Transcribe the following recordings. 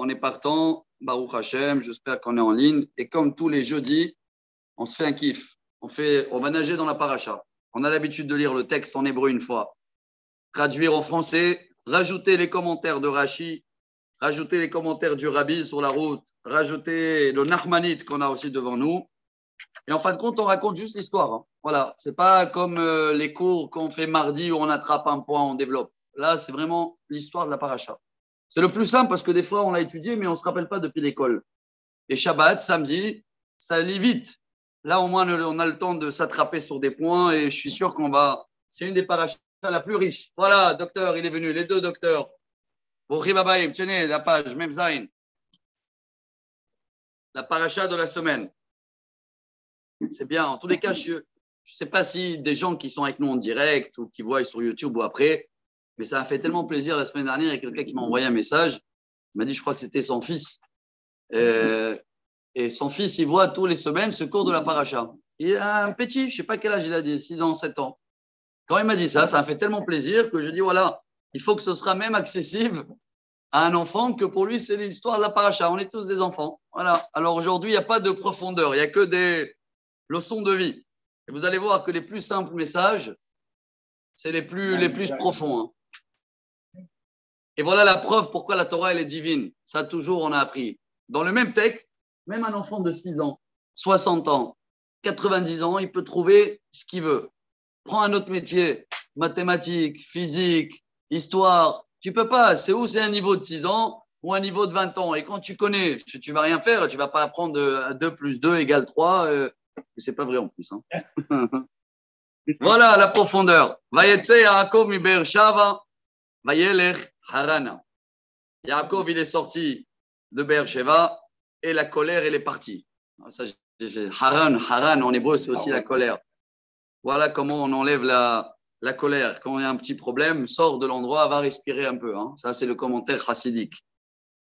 on est partant. Baruch Hashem, j'espère qu'on est en ligne. Et comme tous les jeudis, on se fait un kiff. On va nager dans la paracha. On a l'habitude de lire le texte en hébreu une fois, traduire en français, rajouter les commentaires de Rashi, rajouter les commentaires du Rabbi sur la route, rajouter le Nachmanite qu'on a aussi devant nous. Et en fin de compte, on raconte juste l'histoire. Hein. Voilà, c'est pas comme les cours qu'on fait mardi où on attrape un point, on développe. Là, c'est vraiment l'histoire de la paracha. C'est le plus simple parce que des fois, on l'a étudié, mais on ne se rappelle pas depuis l'école. Et Shabbat, samedi, ça lit vite. Là, au moins, on a le temps de s'attraper sur des points et je suis sûr qu'on va. C'est une des parachas la plus riche. Voilà, docteur, il est venu, les deux docteurs. Boukhim Abayim, tenez, la page, même Zain. La paracha de la semaine. C'est bien. En tous les cas, je ne sais pas si des gens qui sont avec nous en direct ou qui voient sur YouTube ou après, mais ça a fait tellement plaisir la semaine dernière. Il y a quelqu'un qui m'a envoyé un message. Il m'a dit, je crois que c'était son fils. Et son fils, il voit tous les semaines ce cours de la paracha. Il a un petit, je ne sais pas quel âge il a dit, 6 ans, 7 ans. Quand il m'a dit ça, ça m'a fait tellement plaisir que je dis, voilà, il faut que ce sera même accessible à un enfant que pour lui, c'est l'histoire de la paracha. On est tous des enfants. Voilà. Alors aujourd'hui, il n'y a pas de profondeur, il n'y a que des leçons de vie. Et vous allez voir que les plus simples messages, c'est les plus profonds. Hein. Et voilà la preuve pourquoi la Torah, elle est divine. Ça, toujours, on a appris. Dans le même texte, même un enfant de 6 ans, 60 ans, 90 ans, il peut trouver ce qu'il veut. Prends un autre métier, mathématiques, physique, histoire. Tu peux pas. C'est où c'est un niveau de 6 ans ou un niveau de 20 ans. Et quand tu connais, tu vas rien faire. Tu vas pas apprendre 2 plus 2 égale 3. C'est pas vrai en plus. Hein. Voilà la profondeur. Vayetse Yaakov mi Be'er-Shava, vayelech Harana. Yaakov, il est sorti de Be'er-Sheva et la colère, elle est partie. Ça, Haran en hébreu, c'est aussi la colère. Voilà comment on enlève la colère. Quand il y a un petit problème, sort de l'endroit, va respirer un peu. Hein. Ça, c'est le commentaire chassidique.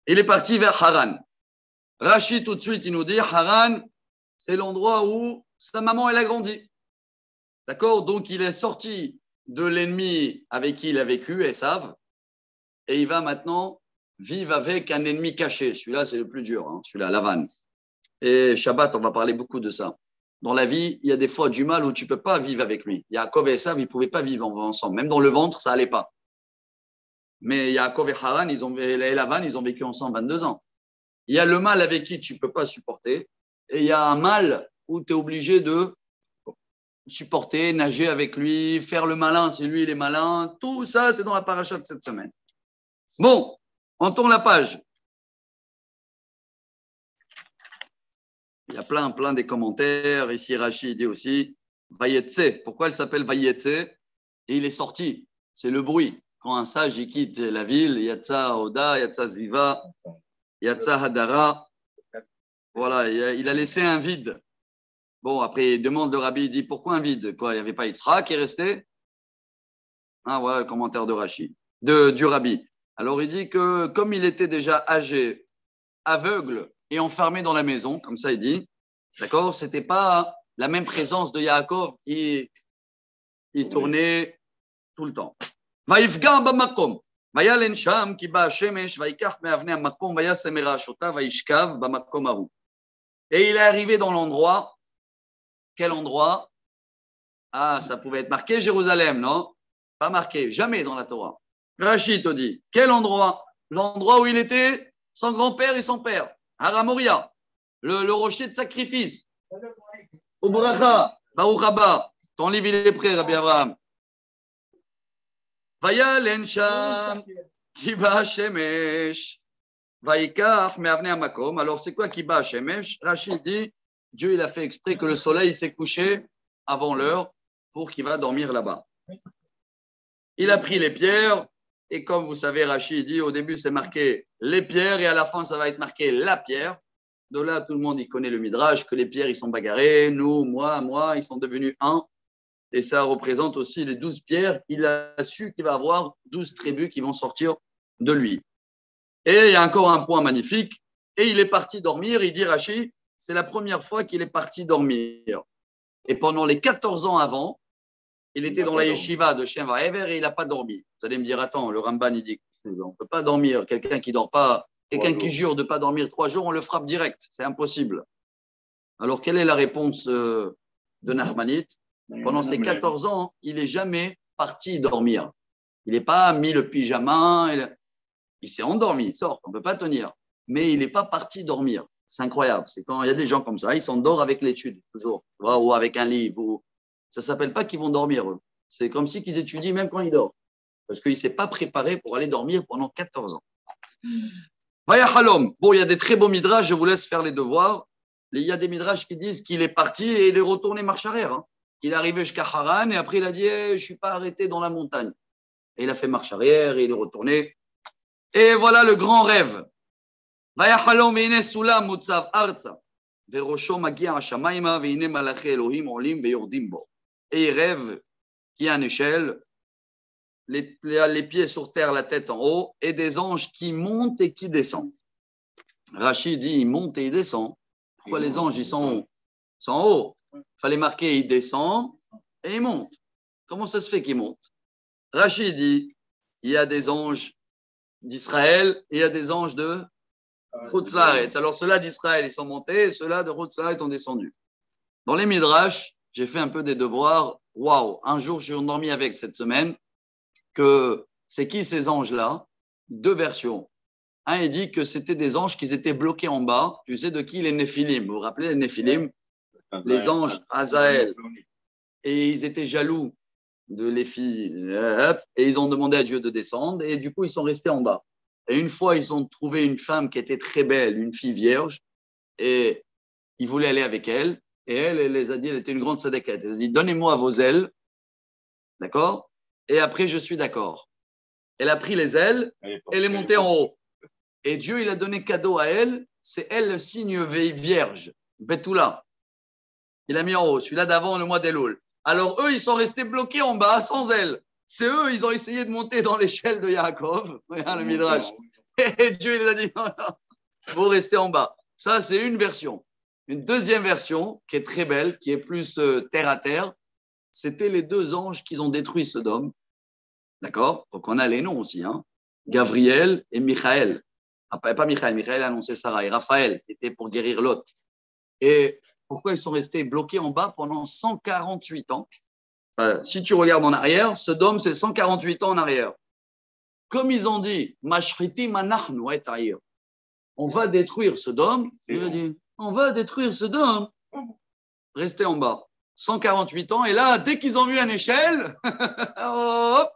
Il est parti vers Haran. Rashi, tout de suite, il nous dit Haran, c'est l'endroit où sa maman, elle a grandi. D'accord? Donc, il est sorti de l'ennemi avec qui il a vécu, Esav, et il va maintenant vivre avec un ennemi caché. Celui-là, c'est le plus dur, hein. Celui-là, Lavan. Et Shabbat, on va parler beaucoup de ça. Dans la vie, il y a des fois du mal où tu ne peux pas vivre avec lui. Yaakov et Esav, ils ne pouvaient pas vivre ensemble. Même dans le ventre, ça n'allait pas. Mais Yaakov et Haran, et Lavan, ils ont vécu ensemble 22 ans. Il y a le mal avec qui tu ne peux pas supporter. Et il y a un mal où tu es obligé de supporter, nager avec lui, faire le malin si lui, il est malin. Tout ça, c'est dans la paracha de cette semaine. Bon, on tourne la page. Il y a plein des commentaires. Ici, Rashi dit aussi Vayetse. Pourquoi elle s'appelle Vayetse? Et il est sorti. C'est le bruit. Quand un sage il quitte la ville, Yatsa Oda, Yatsa Ziva, Yatsa Hadara. Voilà, il a laissé un vide. Bon, après, il demande le rabbi, il dit pourquoi un vide? Quoi, il n'y avait pas Yitzhak qui est resté? Ah, voilà le commentaire de Rashi, du rabbi. Alors, il dit que comme il était déjà âgé, aveugle et enfermé dans la maison, comme ça il dit, d'accord, ce n'était pas la même présence de Yaakov qui tournait tout le temps. ויפגע במקום, וילן שם כי באה השמש, ויקח מאבני המקום, וישם מרעשותיו, וישכב במקום ההוא. Et il est arrivé dans l'endroit. Quel endroit? Ah, ça pouvait être marqué Jérusalem, non? Pas marqué, jamais dans la Torah. Rashi te dit, quel endroit? L'endroit où il était, son grand-père et son père. Haramoria, le rocher de sacrifice. Ubracha, Baruch Haba. Ton livre, il est prêt, Rabbi Abraham. Vayalen sham, kiba shemesh, vaikach me'avnei hamakom. Alors, c'est quoi kiba shemesh? Rashi dit, Dieu, il a fait exprès que le soleil s'est couché avant l'heure pour qu'il va dormir là-bas. Il a pris les pierres et comme vous savez, Rashi dit, au début, c'est marqué les pierres et à la fin, ça va être marqué la pierre. De là, tout le monde, il connaît le Midrash, que les pierres, ils sont bagarrés. Nous, moi, ils sont devenus un. Et ça représente aussi les 12 pierres. Il a su qu'il va avoir 12 tribus qui vont sortir de lui. Et il y a encore un point magnifique. Et il est parti dormir. Il dit, Rashi, c'est la première fois qu'il est parti dormir. Et pendant les 14 ans avant, il était dans la yeshiva de Shem Vaever et il n'a pas dormi. Vous allez me dire, attends, le Ramban, il dit qu'on ne peut pas dormir. Quelqu'un qui ne dort pas Quelqu'un qui jure de ne pas dormir 3 jours, on le frappe direct. C'est impossible. Alors, quelle est la réponse de Nachmanite? Pendant ces 14 ans, il n'est jamais parti dormir. Il n'est pas mis le pyjama. Il s'est endormi, il sort, on ne peut pas tenir. Mais il n'est pas parti dormir. C'est incroyable. C'est quand il y a des gens comme ça, ils s'endorment avec l'étude, toujours. Ou avec un livre. Ça ne s'appelle pas qu'ils vont dormir, eux. C'est comme si qu'ils étudient même quand ils dorment. Parce qu'il ne s'est pas préparé pour aller dormir pendant 14 ans. Vaya Halom. Bon, il y a des très beaux midrash, je vous laisse faire les devoirs. Il y a des midrash qui disent qu'il est parti et il est retourné marche arrière. Hein. Il est arrivé jusqu'à Haran et après il a dit je ne suis pas arrêté dans la montagne. Et il a fait marche arrière et il est retourné. Et voilà le grand rêve. Vaya Halom ve'ine sulam mutzav arza. Ve'rosho magia hashamayma ve'ine malachi Elohim olim ve'yordim bo. Et il rêve qu'il y a une échelle, les pieds sur terre, la tête en haut, et des anges qui montent et qui descendent. Rachid dit, ils montent et ils descendent. Pourquoi les anges, ils sont où? Ils sont en haut. Il fallait marquer, ils descendent et ils montent. Comment ça se fait qu'ils montent? Rachid dit, il y a des anges d'Israël et il y a des anges de Chutz La'aretz. Alors ceux-là d'Israël, ils sont montés, et ceux-là de Chutz La'aretz, ils sont descendus. Dans les Midrash, j'ai fait un peu des devoirs. Waouh, un jour, je suis endormi avec cette semaine. Que c'est qui ces anges-là? 2 versions. Un, il dit que c'était des anges qui étaient bloqués en bas. Tu sais de qui? Les Néphilim. Vous vous rappelez les Néphilim? Les anges Azaël. Et ils étaient jaloux de les filles. Et ils ont demandé à Dieu de descendre. Et du coup, ils sont restés en bas. Et une fois, ils ont trouvé une femme qui était très belle, une fille vierge. Et ils voulaient aller avec elle. Et elle les a dit, elle était une grande sadakette. Elle a dit, donnez-moi vos ailes. D'accord? Et après, je suis d'accord. Elle a pris les ailes, elle est montée en haut. Et Dieu, il a donné cadeau à elle, c'est elle le signe vierge, Betula. Il a mis en haut, celui-là d'avant, le mois d'Elul. Alors eux, ils sont restés bloqués en bas, sans ailes. C'est eux, ils ont essayé de monter dans l'échelle de Yaakov. Regarde le Midrash. Et Dieu, il a dit, non, non, vous restez en bas. Ça, c'est une version. Une deuxième version, qui est très belle, qui est plus terre à terre, c'était les 2 anges qui ont détruit Sodome. D'accord? Donc, on a les noms aussi. Hein? Gabriel et Michaël. Pas Michaël, Michaël a annoncé Sarah. Et Raphaël était pour guérir Lot. Et pourquoi ils sont restés bloqués en bas pendant 148 ans? Si tu regardes en arrière, Sodome, c'est 148 ans en arrière. Comme ils ont dit, Mashriti manachnu et ta'ir. On va détruire Sodome. Il a dit, on va détruire Sodome. Restez en bas. 148 ans. Et là, dès qu'ils ont vu une échelle, hop,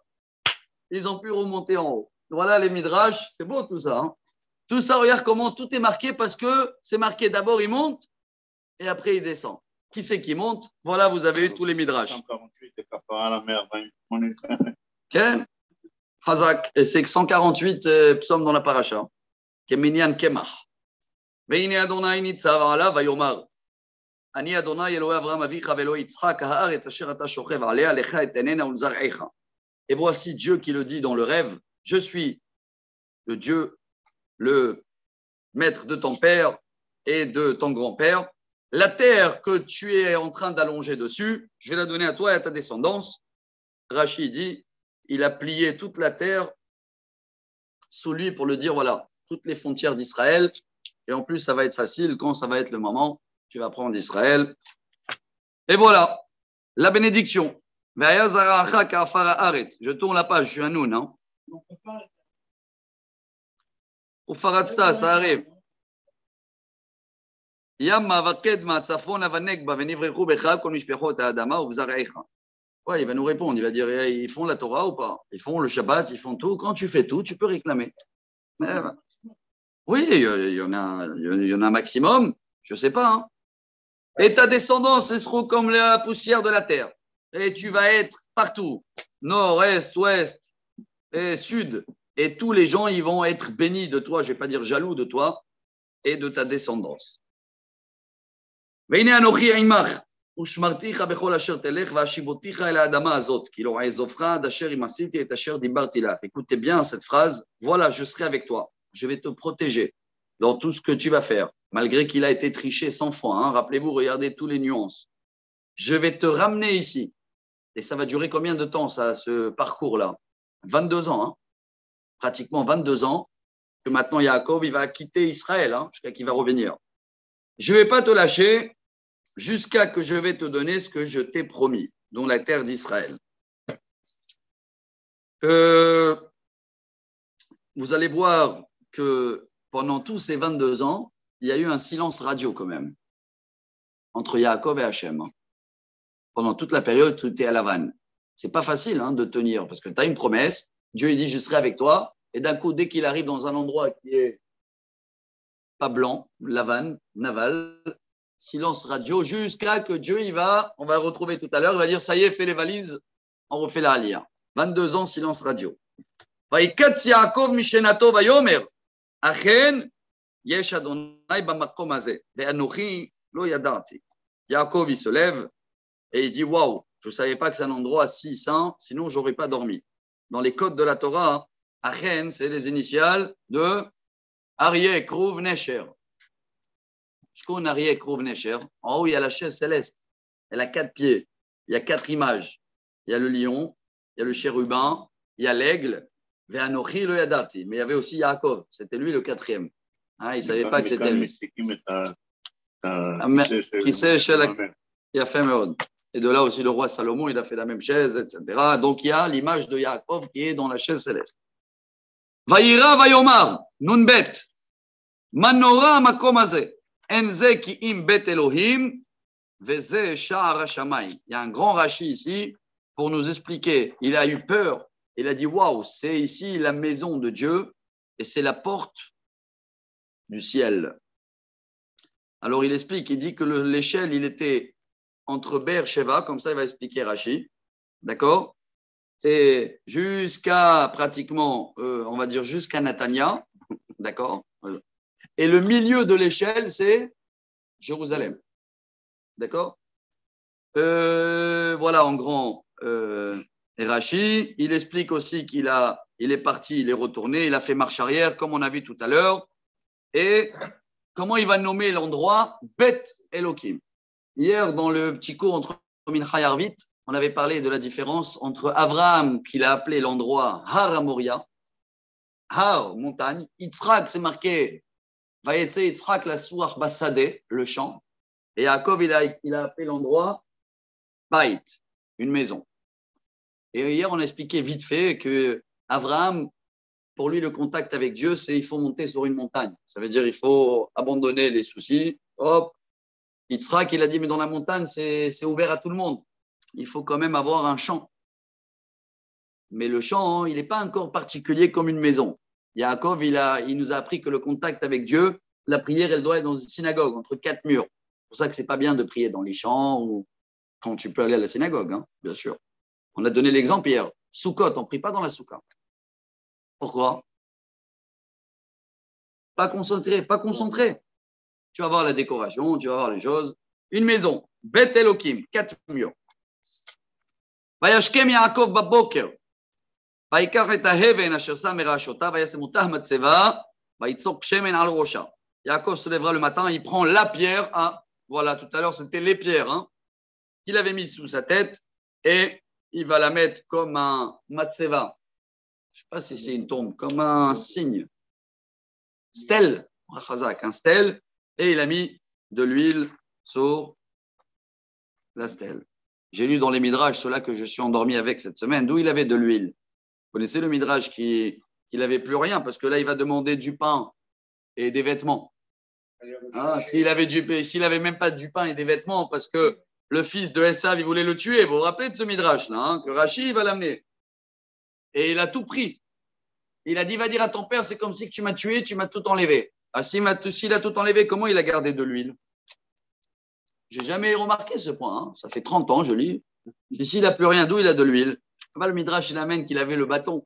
ils ont pu remonter en haut. Voilà les midrash, c'est beau tout ça. Hein. Tout ça, regarde comment tout est marqué parce que c'est marqué d'abord il monte et après il descend. Qui c'est qui monte? Voilà, vous avez eu tous les midrash. 148 et Kapara la mer. Ok? Hazak, et c'est 148 psaumes dans la paracha. Keminyan Kemach. Veine Adonai nitzav ala vayomar. Ani Adonai Elohei Avraham avicha ve'Elohei Yitzchak ha'aretz asher ata shochev alea lecha et tenena ulzar'echa. Et voici Dieu qui le dit dans le rêve, je suis le Dieu, le maître de ton père et de ton grand-père. La terre que tu es en train d'allonger dessus, je vais la donner à toi et à ta descendance. Rachid dit, il a plié toute la terre sous lui pour le dire, voilà, toutes les frontières d'Israël. Et en plus, ça va être facile quand ça va être le moment. Tu vas prendre Israël. Et voilà, la bénédiction. Je tourne la page, je suis à Noun. Hein. Au Faradsta, ça arrive. Ouais, il va nous répondre, il va dire, ils font la Torah ou pas? Ils font le Shabbat, ils font tout. Quand tu fais tout, tu peux réclamer. Oui, il y en a un maximum, je ne sais pas. Hein. Et ta descendance, ce sera comme la poussière de la terre. Et tu vas être partout, nord, est, ouest et sud. Et tous les gens, ils vont être bénis de toi, je ne vais pas dire jaloux de toi, et de ta descendance. והנה אנוכי עמך, ושמרתיך בכל אשר תלך, והשיבותיך אל האדמה הזאת, כי לא אעזובך עד אשר אם עשיתי את אשר דיברתי לך. Écoutez bien cette phrase, voilà, je serai avec toi, je vais te protéger dans tout ce que tu vas faire, malgré qu'il a été triché 100 fois. Hein. Rappelez-vous, regardez toutes les nuances. Je vais te ramener ici. Et ça va durer combien de temps, ça, ce parcours-là? 22 ans, hein. Pratiquement 22 ans. que maintenant Yaakov, il va quitter Israël, jusqu'à qu'il va revenir. Je ne vais pas te lâcher jusqu'à que je vais te donner ce que je t'ai promis, dont la terre d'Israël. Vous allez voir que pendant tous ces 22 ans, il y a eu un silence radio quand même, entre Yaakov et Hachem. Pendant toute la période où tu es à Lavan. C'est pas facile de tenir, parce que tu as une promesse, Dieu il dit je serai avec toi, et d'un coup, dès qu'il arrive dans un endroit qui est pas blanc, Lavan, Naval, silence radio, jusqu'à que Dieu il va, on va le retrouver tout à l'heure, il va dire ça y est, fais les valises, on refait la Aliyah. 22 ans, silence radio. ויקץ יעקב משנתו ויאמר, אכן יש אדוני במקום הזה, ואנוכי לא ידעתי. Yaakov, il se lève et il dit waouh, je ne savais pas que c'est un endroit si saint, sinon je n'aurais pas dormi. Dans les codes de la Torah, Achen, c'est les initiales de Aryeh Krouv Nesher. Shkon Aryeh Krouv Nesher. En haut, il y a la chaise céleste. Elle a 4 pieds. Il y a 4 images. Il y a le lion, il y a le chérubin, il y a l'aigle. Ve'anochi lo yadati. Mais il y avait aussi Yaakov. C'était lui le 4e. Il ne savait pas que c'était lui. Qui sait chez la... Il a fait Meod. Et de là aussi, le roi Salomon, il a fait la même chaise, etc. Donc, il y a l'image de Yaakov qui est dans la chaise céleste. Vayira vayomar, nunbet, manora makom haze, enze ki im bet Elohim, veze sha'ar hashamayim. Il y a un grand Rashi ici pour nous expliquer. Il a eu peur. Il a dit, waouh, c'est ici la maison de Dieu et c'est la porte du ciel. Alors, il explique, il dit que l'échelle, il était entre Be'er Sheva, comme ça il va expliquer Rashi, d'accord? C'est jusqu'à pratiquement, on va dire jusqu'à Natania, d'accord? Et le milieu de l'échelle, c'est Jérusalem, d'accord? Voilà en grand Rashi. Il explique aussi il est parti, il est retourné, il a fait marche arrière, comme on a vu tout à l'heure. Et comment il va nommer l'endroit? Bet Elohim. Hier, dans le petit cours entre Mincha et Arvit, on avait parlé de la différence entre Abraham, qu'il a appelé l'endroit Har Amoria, Har, montagne, Yitzhak, c'est marqué Vayetse Yitzhak la Suach Basade, le champ, et Yaakov, il a appelé l'endroit Bait, une maison. Et hier, on a expliqué vite fait que Abraham, pour lui, le contact avec Dieu, c'est il faut monter sur une montagne. Ça veut dire il faut abandonner les soucis, hop. Yitzhak, il a dit, mais dans la montagne, c'est ouvert à tout le monde. Il faut quand même avoir un champ. Mais le champ, il n'est pas encore particulier comme une maison. Yaakov, il nous a appris que le contact avec Dieu, la prière, elle doit être dans une synagogue, entre 4 murs. C'est pour ça que ce n'est pas bien de prier dans les champs ou quand tu peux aller à la synagogue, bien sûr. On a donné l'exemple hier. Soukot, on ne prie pas dans la souka. Pourquoi? Pas concentré. Tu vas voir la décoration, tu vas voir les choses. Une maison, Bet Elohim, 4 murs. וישכם יעקב בבוקר, ויקח את האבן אשר שם מרעשותה, וישם אותה מצבה, ויצוק שמן על ראשה. Yaakov se lèvera le matin, il prend la pierre, voilà, tout à l'heure c'était les pierres, qu'il avait mis sous sa tête, et il va la mettre comme un matseva. Je ne sais pas si c'est une tombe, comme un signe. Stèle, un stèle, et il a mis de l'huile sur la stèle. J'ai lu dans les midrash, ceux-là que je suis endormi avec cette semaine, d'où il avait de l'huile. Vous connaissez le midrash qu'il n'avait plus rien, parce que là, il va demander du pain et des vêtements. S'il avait même pas du pain et des vêtements, parce que le fils de Esav, il voulait le tuer. Vous vous rappelez de ce midrash-là, que Rashi va l'amener. Et il a tout pris. Il a dit, va dire à ton père, c'est comme si tu m'as tué, tu m'as tout enlevé. S'il a tout enlevé, comment il a gardé de l'huile? Je n'ai jamais remarqué ce point. Ça fait 30 ans, je lis. S'il n'a plus rien, d'où il a de l'huile? Le midrash, il amène qu'il avait le bâton.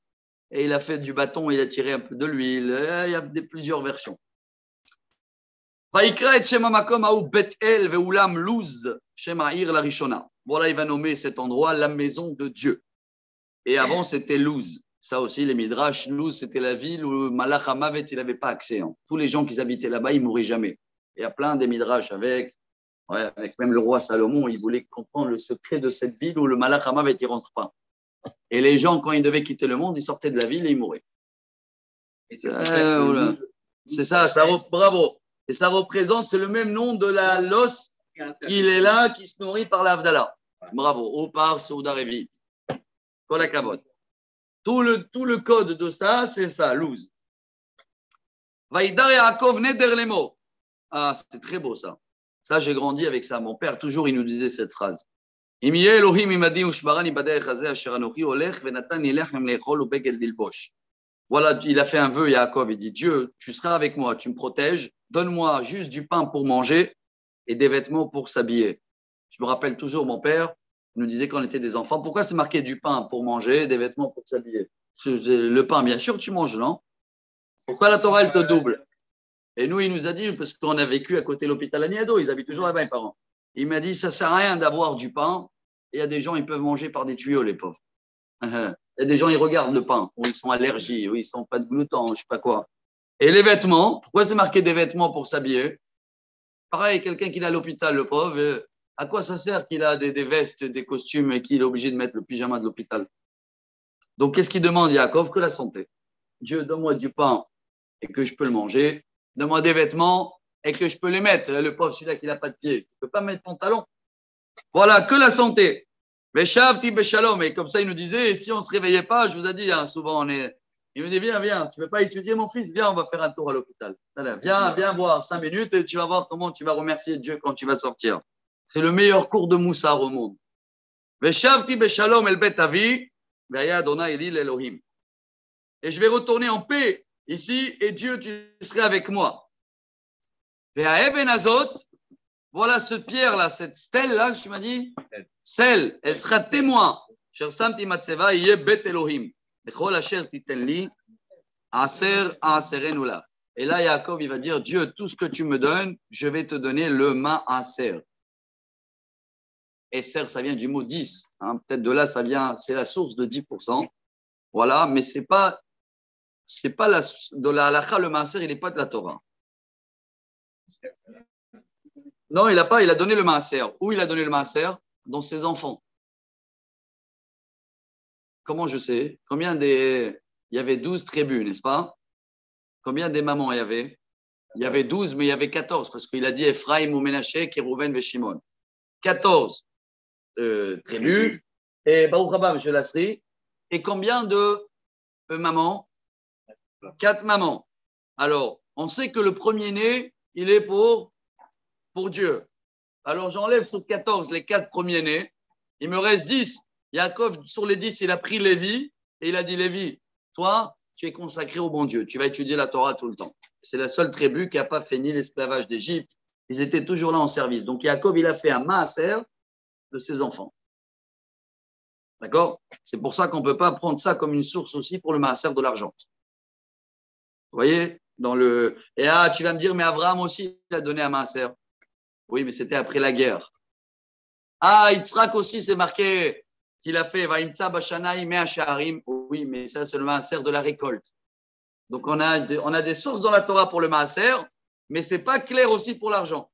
Et il a fait du bâton, il a tiré un peu de l'huile. Il y a plusieurs versions. Voilà, il va nommer cet endroit la maison de Dieu. Et avant, c'était Luz. Ça aussi, les midrash, Luz, c'était la ville où Malach HaMavet, il n'avait pas accès. Tous les gens qui habitaient là-bas, ils ne mouraient jamais. Il y a plein des midrash avec même le roi Salomon, il voulait comprendre le secret de cette ville où le Malach HaMavet, il ne rentre pas. Et les gens, quand ils devaient quitter le monde, ils sortaient de la ville et ils mouraient. Voilà. C'est ça, bravo. Et ça représente, c'est le même nom de l'os qu'il est là, qui se nourrit par l'Avdallah. Bravo. Ou par Souda Revit. Kolakavod. Tout le code de ça, c'est ça, loose. Vaïdar Yaakov Neder Lemo. Ah, c'était très beau ça. Ça, j'ai grandi avec ça. Mon père, toujours, il nous disait cette phrase. Voilà, il a fait un vœu, Yaakov. Il dit, Dieu, tu seras avec moi, tu me protèges. Donne-moi juste du pain pour manger et des vêtements pour s'habiller. Je me rappelle toujours, mon père nous disait quand on était des enfants, pourquoi c'est marqué du pain pour manger et des vêtements pour s'habiller? Le pain, bien sûr, tu manges, non? Pourquoi la Torah, elle te double? Et nous, il nous a dit, parce qu'on a vécu à côté de l'hôpital Agnedo, ils habitent toujours là-bas, mes parents. Il m'a dit, ça ne sert à rien d'avoir du pain. Et il y a des gens, ils peuvent manger par des tuyaux, les pauvres. Il y a des gens, ils regardent le pain, ou ils sont allergiques, ou ils ne sont pas de gluten, je ne sais pas quoi. Et les vêtements, pourquoi c'est marqué des vêtements pour s'habiller? Pareil, quelqu'un qui est à l'hôpital, le pauvre, à quoi ça sert qu'il a des vestes, des costumes et qu'il est obligé de mettre le pyjama de l'hôpital? Donc, qu'est-ce qu'il demande, Yaakov? Que la santé. Dieu, donne-moi du pain et que je peux le manger. Donne-moi des vêtements et que je peux les mettre. Le pauvre, celui-là qui n'a pas de pied, il ne peut pas mettre pantalon. Voilà, que la santé. Beshavti beshalom. Et comme ça, il nous disait, si on ne se réveillait pas, je vous ai dit, hein, souvent, il nous dit, viens, tu ne veux pas étudier, mon fils? Viens, on va faire un tour à l'hôpital. Viens voir 5 minutes et tu vas voir comment tu vas remercier Dieu quand tu vas sortir. C'est le meilleur cours de Moussar au monde. Beshavti beshalom el bet avi, ve'aya Adonai eli l'Elohim. Et je vais retourner en paix ici, et Dieu, tu serais avec moi. Ve'aeben azot, voilà ce pierre-là, cette stèle-là, tu m'as dit, celle, elle sera témoin. Cher Samti Matseva, yé bet Elohim. Bechol asher titenli, aser aserenula. Et là, Yaakov, il va dire, Dieu, tout ce que tu me donnes, je vais te donner le maaser. Esser, ça vient du mot 10. Hein. Peut-être de là, ça vient, c'est la source de 10%. Voilà, mais c'est pas de la halakha, le maaser, il n'est pas de la Torah. Non, il a donné le maaser. Où il a donné le maaser? Dans ses enfants. Comment je sais? Il y avait 12 tribus, n'est-ce pas? Combien des mamans il y avait? Il y avait 12, mais il y avait 14, parce qu'il a dit Ephraim ou Ménaché, Kérouven et Shimon. 14 tribus. Et Baruch Haba, M. Lasri. Et combien de mamans? 4 mamans. Alors, on sait que le premier-né, il est pour Dieu. Alors, j'enlève sur 14 les 4 premiers-nés. Il me reste 10. Yaakov, sur les 10, il a pris Lévi et il a dit, Lévi, toi, tu es consacré au bon Dieu. Tu vas étudier la Torah tout le temps. C'est la seule tribu qui n'a pas fait ni l'esclavage d'Égypte. Ils étaient toujours là en service. Donc, Yaakov, il a fait un maaser de ses enfants. D'accord? C'est pour ça qu'on ne peut pas prendre ça comme une source aussi pour le maaser de l'argent. Vous voyez? Et tu vas me dire, mais Abraham aussi, il a donné un maaser. Oui, mais c'était après la guerre. Yitzhak aussi, c'est marqué qu'il a fait Vaimtsa Bashanaï Mea Shaharim. Oui, mais ça, c'est le maaser de la récolte. Donc, on a des sources dans la Torah pour le maaser, mais ce n'est pas clair aussi pour l'argent.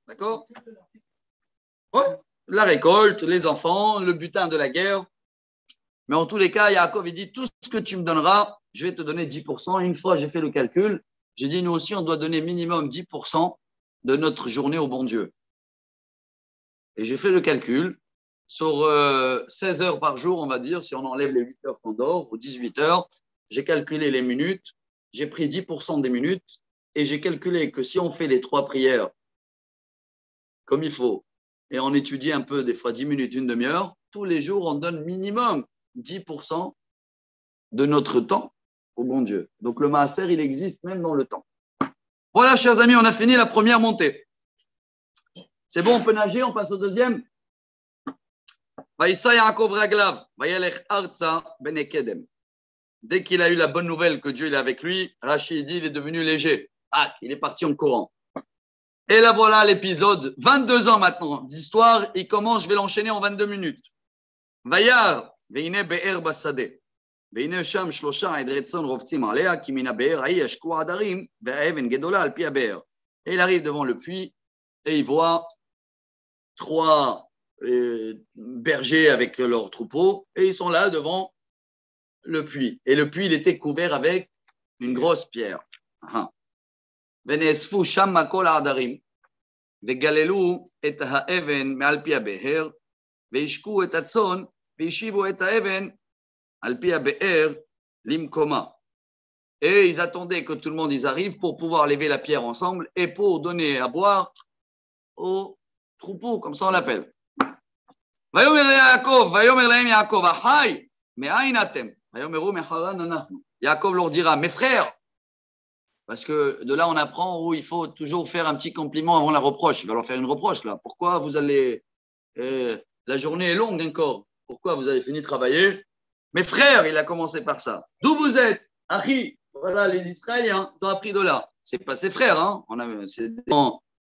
D'accord? Oui, la récolte, les enfants, le butin de la guerre. Mais en tous les cas, Yaakov, il dit tout ce que tu me donneras, je vais te donner 10%. Une fois, j'ai fait le calcul. J'ai dit, nous aussi, on doit donner minimum 10% de notre journée au bon Dieu. Et j'ai fait le calcul. Sur 16 heures par jour, on va dire, si on enlève les 8 heures qu'on dort, ou 18 heures, j'ai calculé les minutes, j'ai pris 10% des minutes, et j'ai calculé que si on fait les 3 prières comme il faut, et on étudie un peu, des fois 10 minutes, une demi-heure, tous les jours, on donne minimum 10% de notre temps au bon Dieu. Donc le maaser, il existe même dans le temps. Voilà, chers amis, on a fini la première montée. C'est bon, on peut nager, on passe au deuxième. Dès qu'il a eu la bonne nouvelle que Dieu est avec lui, Rachid dit il est devenu léger. Il est parti en courant. Et là voilà l'épisode, 22 ans maintenant d'histoire, il commence, je vais l'enchaîner en 22 minutes. Vayar, veine be'er basade. Veine sham shlosha edretson rovtzim alea, ki mina be'er ha'i yashku adarim, ve'even gedola al pi be'er. Et il arrive devant le puits et il voit 3 bergers avec leurs troupeaux et ils sont là devant le puits. Et le puits, il était couvert avec une grosse pierre. ונאספו שם כל העדרים, וגללו את האבן מעל פי הבאר, והשקו את הצאן, והשיבו את האבן על פי הבאר למקומה. Et ils attendaient que tout le monde y arrive pour pouvoir lever la pierre ensemble et pour donner à boire au troupeau, comme ça on l'appelle. ויאמר ליעקב, ויאמר להם יעקב, אחי, מאין אתם? ויאמרו מחרן אנחנו. Yaakov leur dira, mes frères, parce que de là on apprend où il faut toujours faire un petit compliment avant la reproche. Il va leur faire une reproche là. Pourquoi vous allez, la journée est longue encore. Pourquoi vous avez fini de travailler? Mes frères, il a commencé par ça. D'où vous êtes? Achi. Voilà, les Israéliens ont appris de là. C'est pas ses frères, hein.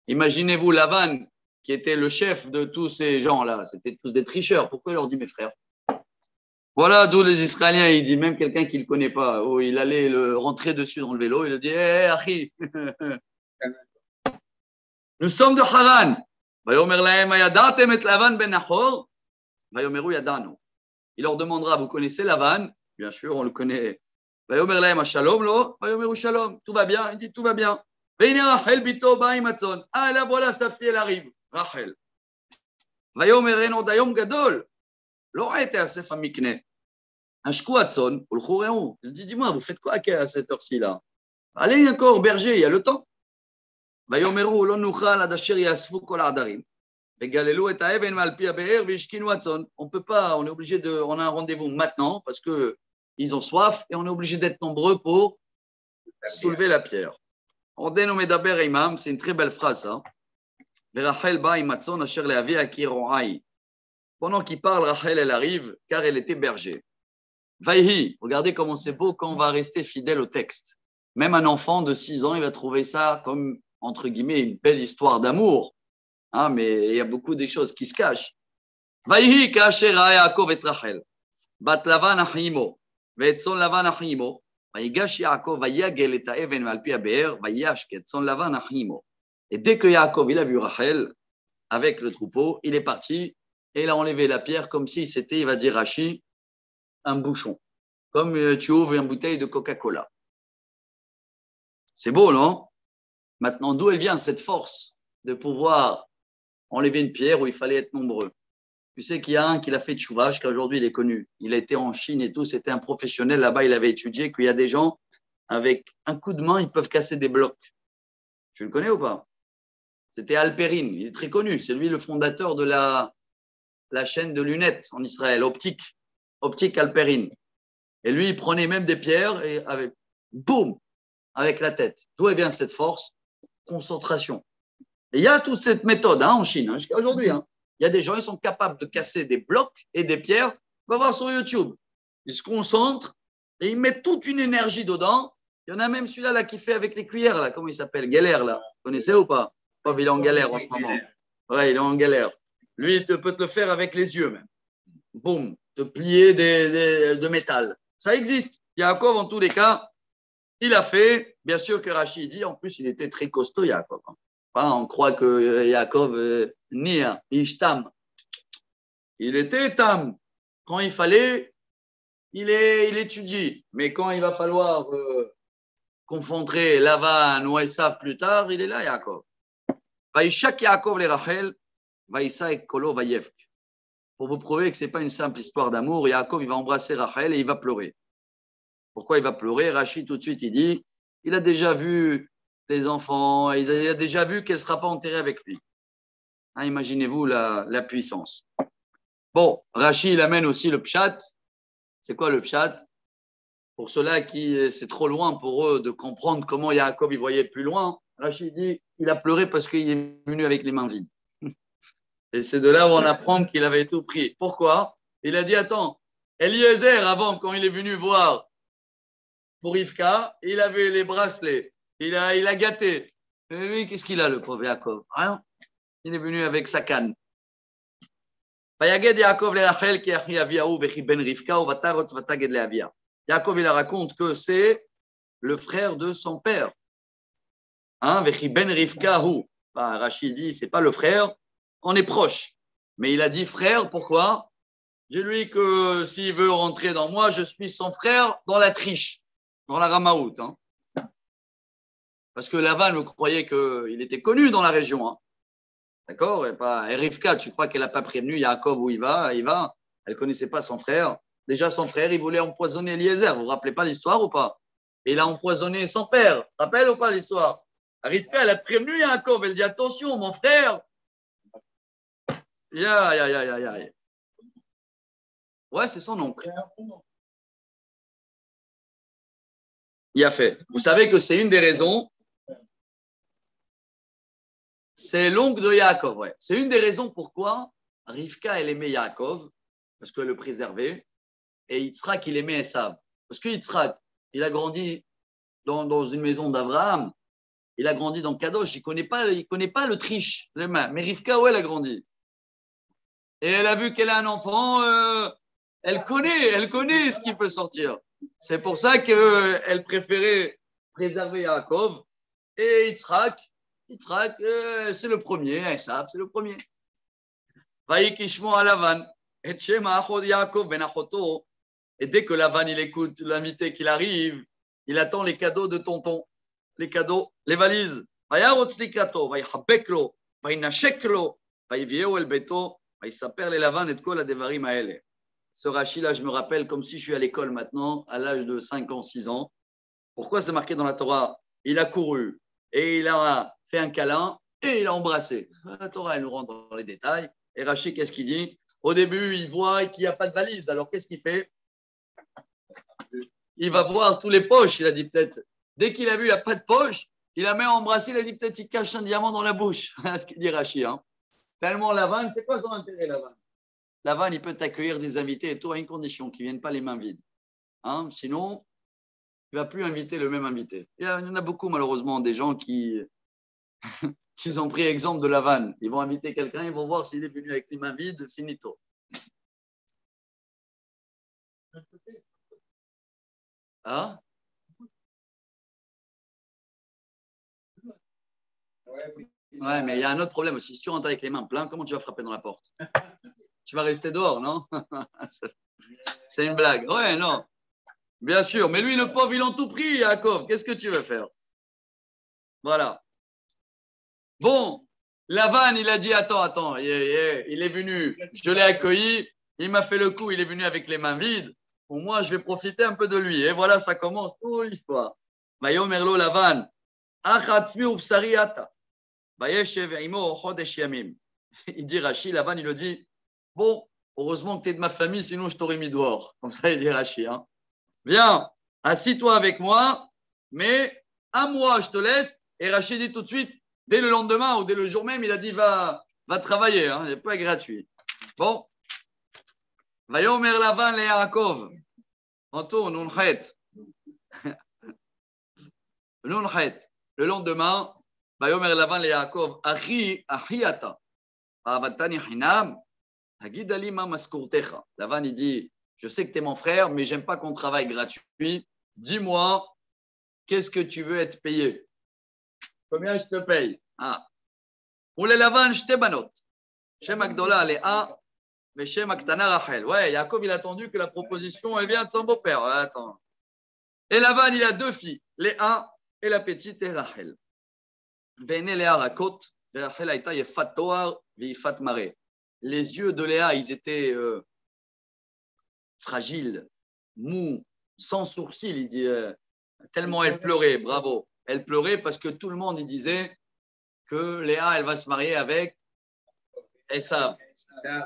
Imaginez-vous Lavan, qui était le chef de tous ces gens-là. C'était tous des tricheurs. Pourquoi il leur dit mes frères? Voilà d'où les Israéliens, il dit même quelqu'un qu'il ne connaît pas. Oh, il allait le rentrer dessus dans le vélo. Il lui dit hé, Achi, nous sommes de Haran. Il leur demandera, vous connaissez Lavan? Bien sûr, on le connaît. Tout va bien? Il dit tout va bien. Ah, là voilà, sa fille, elle arrive. Rachel. Il dit, dis-moi, vous faites quoi à cette heure-ci là? Allez encore, berger, il y a le temps. On peut pas, on est obligé de, on a un rendez-vous maintenant parce que ils ont soif et on est obligé d'être nombreux pour soulever la pierre. C'est une très belle phrase. Hein? Pendant qu'il parle, Rachel, elle arrive car elle était berger. Vaïhi, regardez comment c'est beau quand on va rester fidèle au texte. Même un enfant de 6 ans, il va trouver ça comme, entre guillemets, une belle histoire d'amour. Hein, mais il y a beaucoup de choses qui se cachent. Vaïhi, kasher Yaakov et Rachel. Bat Lavan achimo. Ve'etzon Lavan achimo. Vaïgash Yaakov vayagel et ha'even mal pi ha'be'er. Vayash ketzon Lavan achimo. Et dès que Yaakov, il a vu Rachel avec le troupeau, il est parti et il a enlevé la pierre comme si c'était, il va dire Rashi, un bouchon. Comme tu ouvres une bouteille de Coca-Cola. C'est beau, non? Maintenant, d'où elle vient cette force de pouvoir enlever une pierre où il fallait être nombreux? Tu sais qu'il y a un qui l'a fait tchouva, jusqu'à aujourd'hui il est connu. Il a été en Chine et tout, c'était un professionnel là-bas, il avait étudié qu'il y a des gens, avec un coup de main, ils peuvent casser des blocs. Tu le connais ou pas? C'était Alperin, il est très connu. C'est lui le fondateur de la chaîne de lunettes en Israël, Optique Alperin. Et lui, il prenait même des pierres et avec, boum, avec la tête. D'où elle vient cette force? Concentration. Et il y a toute cette méthode en Chine, jusqu'à aujourd'hui. Il y a des gens, ils sont capables de casser des blocs et des pierres. On va voir sur YouTube. Ils se concentrent et ils mettent toute une énergie dedans. Il y en a même celui-là là, qui fait avec les cuillères. Là. Comment il s'appelle? Galère, là. Vous connaissez ou pas? Il est en galère en ce moment. Ouais, il est en galère. Lui, il peut te le faire avec les yeux même. Boum, te plier de métal. Ça existe. Yaakov, en tous les cas, il a fait. Bien sûr que Rashi dit, en plus, il était très costaud, Yaakov. On croit que Yaakov, Nia, Ishtam. Il était tam. Quand il fallait, il étudie. Mais quand il va falloir confronter Lavan ou Esav plus tard, il est là, Yaakov. Vaïchak Yaakov le Rachel, Vaïsa et Kolo Vaïevk. Pour vous prouver que ce n'est pas une simple histoire d'amour, Yaakov, il va embrasser Rachel et il va pleurer. Pourquoi il va pleurer? Rachid, tout de suite, il dit, il a déjà vu les enfants, il a déjà vu qu'elle ne sera pas enterrée avec lui. Hein, imaginez-vous la puissance. Bon, Rachid, il amène aussi le pshat. C'est quoi le pshat? Pour ceux-là qui, c'est trop loin pour eux de comprendre comment Yaakov, il voyait plus loin, Rachid dit, il a pleuré parce qu'il est venu avec les mains vides. Et c'est de là où on apprend qu'il avait tout pris. Pourquoi? Il a dit, attends, Eliezer, avant, quand il est venu voir pour Rivka, il avait les bracelets. Il a gâté. Et lui, qu'est-ce qu'il a, le pauvre Yaakov? Rien. Il est venu avec sa canne. Yaakov, il raconte que c'est le frère de son père. Hein, Rachid dit, c'est pas le frère, on est proche. Mais il a dit frère, pourquoi? Dis-lui que s'il veut rentrer dans moi, je suis son frère dans la triche. dans la Ramaout. Hein. Parce que Lavan, vous croyez qu'il était connu dans la région. Hein. D'accord? Et pas, et Rivka, tu crois qu'elle n'a pas prévenu Yaakov où il va? Il va. Elle ne connaissait pas son frère. Déjà, son frère, il voulait empoisonner Eliezer. Vous vous rappelez pas l'histoire ou pas? Et il a empoisonné son père. Rappelle ou pas l'histoire? Rivka, elle a prévenu Yaakov. Elle dit attention, mon frère. Ya. Ouais, c'est son nom. Il a fait. Vous savez que c'est une des raisons. C'est l'oncle de Yaakov. Ouais. C'est une des raisons pourquoi Rivka, elle aimait Yaakov, parce qu'elle le préservait, et Yitzhak, il aimait Esav. Parce que Yitzhak, il a grandi dans une maison d'Abraham, il a grandi dans Kadosh, il ne connaît pas le triche, mais Rivka, où elle a grandi. Et elle a vu qu'elle a un enfant, elle connaît ce qui peut sortir. C'est pour ça qu'elle préférait préserver Yaakov. Et Yitzhak, c'est le premier, Esav, c'est le premier. Et dès que Lavan, il écoute l'invité qu'il arrive, il attend les cadeaux de tonton, les cadeaux, les valises. Ce Rashi-là, je me rappelle comme si je suis à l'école maintenant, à l'âge de 5 ans, 6 ans. Pourquoi c'est marqué dans la Torah? Il a couru et il a fait un câlin et il a embrassé. La Torah, elle nous rentre dans les détails. Et Rashi, qu'est-ce qu'il dit? Au début, il voit qu'il n'y a pas de valise. Alors, qu'est-ce qu'il fait? Il va voir tous les poches. Il a dit peut-être, dès qu'il a vu qu'il n'y a pas de poche, il a même embrassé. Il a dit peut-être il cache un diamant dans la bouche. Ce qu'il dit Rashi. Hein. Tellement Lavan, c'est quoi son intérêt, Lavan? Lavan, il peut t'accueillir des invités et tout à une condition, qu'ils ne viennent pas les mains vides. Hein? Sinon, il ne va plus inviter le même invité. Il y en a beaucoup, malheureusement, des gens qui ont pris exemple de Lavan. Ils vont inviter quelqu'un, ils vont voir s'il est venu avec les mains vides, finito. Hein? Ouais, mais il y a un autre problème aussi. Si tu rentres avec les mains pleines, comment tu vas frapper dans la porte? Tu vas rester dehors, non? C'est une blague. Ouais, non. Bien sûr. Mais lui, le pauvre, il en tout pris, Yaakov. Qu'est-ce que tu veux faire? Voilà. Bon, Lavan, il a dit, attends, il est venu, je l'ai accueilli, il m'a fait le coup, il est venu avec les mains vides. Pour moi, je vais profiter un peu de lui. Et voilà, ça commence toute l'histoire. Vayomerlo Lavan, achatzmi ufsari ata. Vayeshev imo chodesh yamim. Il dit Rashi, Lavan, il le dit, bon, heureusement que tu es de ma famille, sinon je t'aurais mis dehors. Comme ça, il dit Rashi. Hein. Viens, assis-toi avec moi, mais à moi, je te laisse. Et Rashi dit tout de suite, dès le lendemain ou dès le jour même, il a dit va travailler, hein, il n'est pas gratuit. Bon. Vayomer Lavan le Yaakov. Anto, Nunchet. Nunchet. Le lendemain, Vayomer Lavan le Yaakov. Achiata. Avatani Hinam. Hagidali ma maskurtecha. Lavan, il dit je sais que tu es mon frère, mais j'aime pas qu'on travaille gratuit. Dis-moi, qu'est-ce que tu veux être payé? Combien je te paye? Ah. Ou les Lavan, je t'ai banot. Shem Agdola, Léa, mais Shem Aktana, Rachel. Ouais, Yaakov, il a attendu que la proposition, elle vient de son beau-père. Attends. Et Lavan, il a deux filles, Léa et la petite et Rachel. Vene Léa Rakot, Rachel Aïta, Yefat Toar, Vifat Mare. Les yeux de Léa, ils étaient fragiles, mous, sans sourcils. Il dit, tellement elle pleurait, bravo. Elle pleurait parce que tout le monde, il disait que Léa, elle va se marier avec Esav.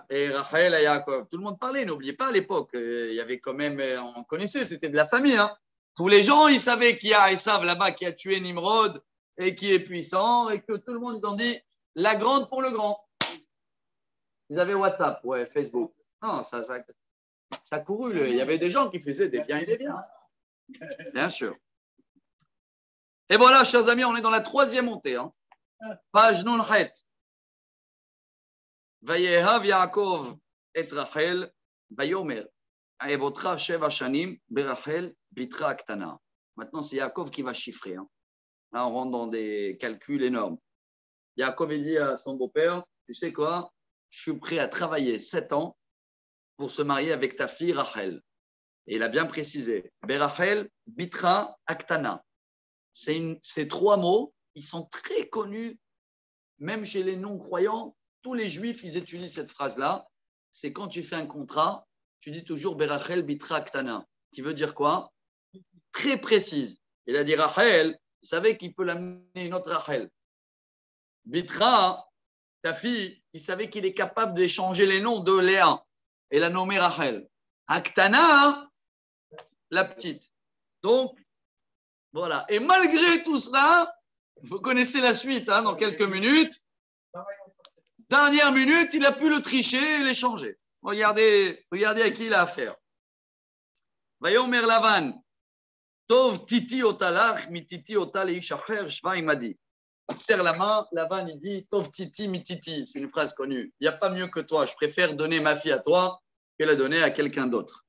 Et Rachel et Yaakov. Tout le monde parlait, n'oubliez pas à l'époque. Il y avait quand même, on connaissait, c'était de la famille. Hein. Tous les gens, ils savaient qu'il y a Esav là-bas qui a tué Nimrod et qui est puissant et que tout le monde, ils ont dit la grande pour le grand. Ils avaient WhatsApp, ouais, Facebook. Non, ça courut. Il y avait des gens qui faisaient des biens et des biens. Bien sûr. Et voilà, chers amis, on est dans la troisième montée. Hein. Page Nunchet. Vayehav Yaakov et Rachel, Vayomer. Aevotra Sheva Shanim, Berachel, Bitra Aktana. Maintenant, c'est Yaakov qui va chiffrer. Hein. Là, on rentre dans des calculs énormes. Yaakov dit à son beau-père, tu sais quoi, je suis prêt à travailler 7 ans pour se marier avec ta fille Rachel. Et il a bien précisé. Berachel, Bitra, Aktana. Ces trois mots, ils sont très connus, même chez les non-croyants. Tous les juifs, ils utilisent cette phrase-là. C'est quand tu fais un contrat, tu dis toujours Berachel, Bitra, Aktana. Qui veut dire quoi? Très précise. Il a dit Rachel, il savait qu'il peut l'amener une autre Rachel. Bitra, ta fille, il savait qu'il est capable d'échanger les noms de Léa et la nommer Rachel. Aktana, la petite. Donc, voilà. Et malgré tout cela, vous connaissez la suite dans quelques minutes. Dernière minute, il a pu le tricher et l'échanger. Regardez à qui il a affaire. Vayomer Lavan, Tov titi otalach, mi titi otal ishacher, shva il m'a dit. Il serre la main, Lavan il dit Tov titi mi titi. C'est une phrase connue. Il n'y a pas mieux que toi. Je préfère donner ma fille à toi que la donner à quelqu'un d'autre.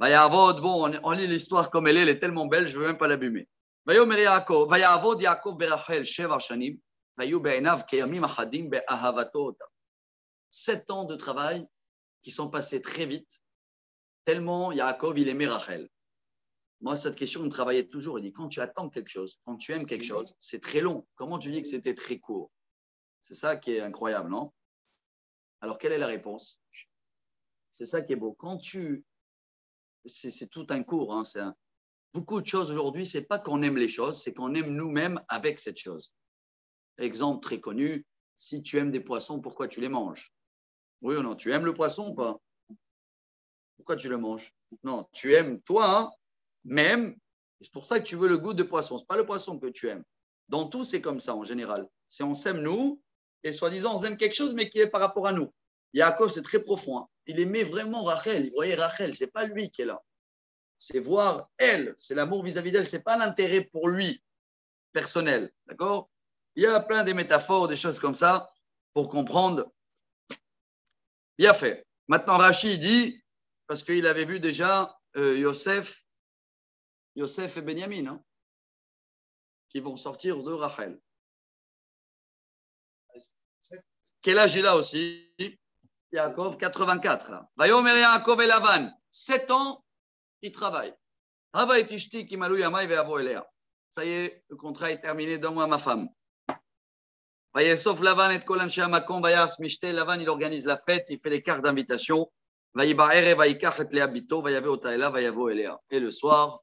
Vayavod, bon, on lit l'histoire comme elle est tellement belle, je ne veux même pas l'abîmer. Vayomer Yaakov, Vayavod Yaakov berachel sheva shanim, vayu be'enav keyamim achadim be'ahavato. 7 ans de travail qui sont passés très vite, tellement Yaakov il aimait Rachel. Moi, cette question, on travaillait toujours. Il dit, quand tu attends quelque chose, quand tu aimes quelque chose, c'est très long. Comment tu dis que c'était très court? C'est ça qui est incroyable, non? Alors, quelle est la réponse? C'est ça qui est beau. C'est tout un cours. Beaucoup de choses aujourd'hui, ce n'est pas qu'on aime les choses, c'est qu'on aime nous-mêmes avec cette chose. Exemple très connu, si tu aimes des poissons, pourquoi tu les manges? Oui ou non? Tu aimes le poisson ou pas? Pourquoi tu le manges? Non, tu aimes toi, même, c'est pour ça que tu veux le goût de poisson. Ce n'est pas le poisson que tu aimes. Dans tout, c'est comme ça en général. C'est on s'aime nous, et soi-disant, on aime quelque chose, mais qui est par rapport à nous. Yaakov, c'est très profond. Il aimait vraiment Rachel. Il voyait Rachel. Ce n'est pas lui qui est là. C'est voir elle. C'est l'amour vis-à-vis d'elle. Ce n'est pas l'intérêt pour lui, personnel. D'accord? Il y a plein de métaphores, des choses comme ça, pour comprendre. Bien fait. Maintenant, Rachid dit, parce qu'il avait vu déjà Yosef et Benjamin, qui vont sortir de Rachel. Quel âge il a aussi? Yaakov, 84. Là. Vayomer Yaakov et Lavan, 7 ans, il travaille. Hava et Tishti qui malou yamai ve'avo elea. Ça y est, le contrat est terminé, donne-moi ma femme. Vayesof Lavan et Kol Anshe Hamakom vayas mishte. Lavan, il organise la fête, il fait les cartes d'invitation. Vayibaere vayikach et Léa bito, vayave otaela, vayavo elea. Et le soir,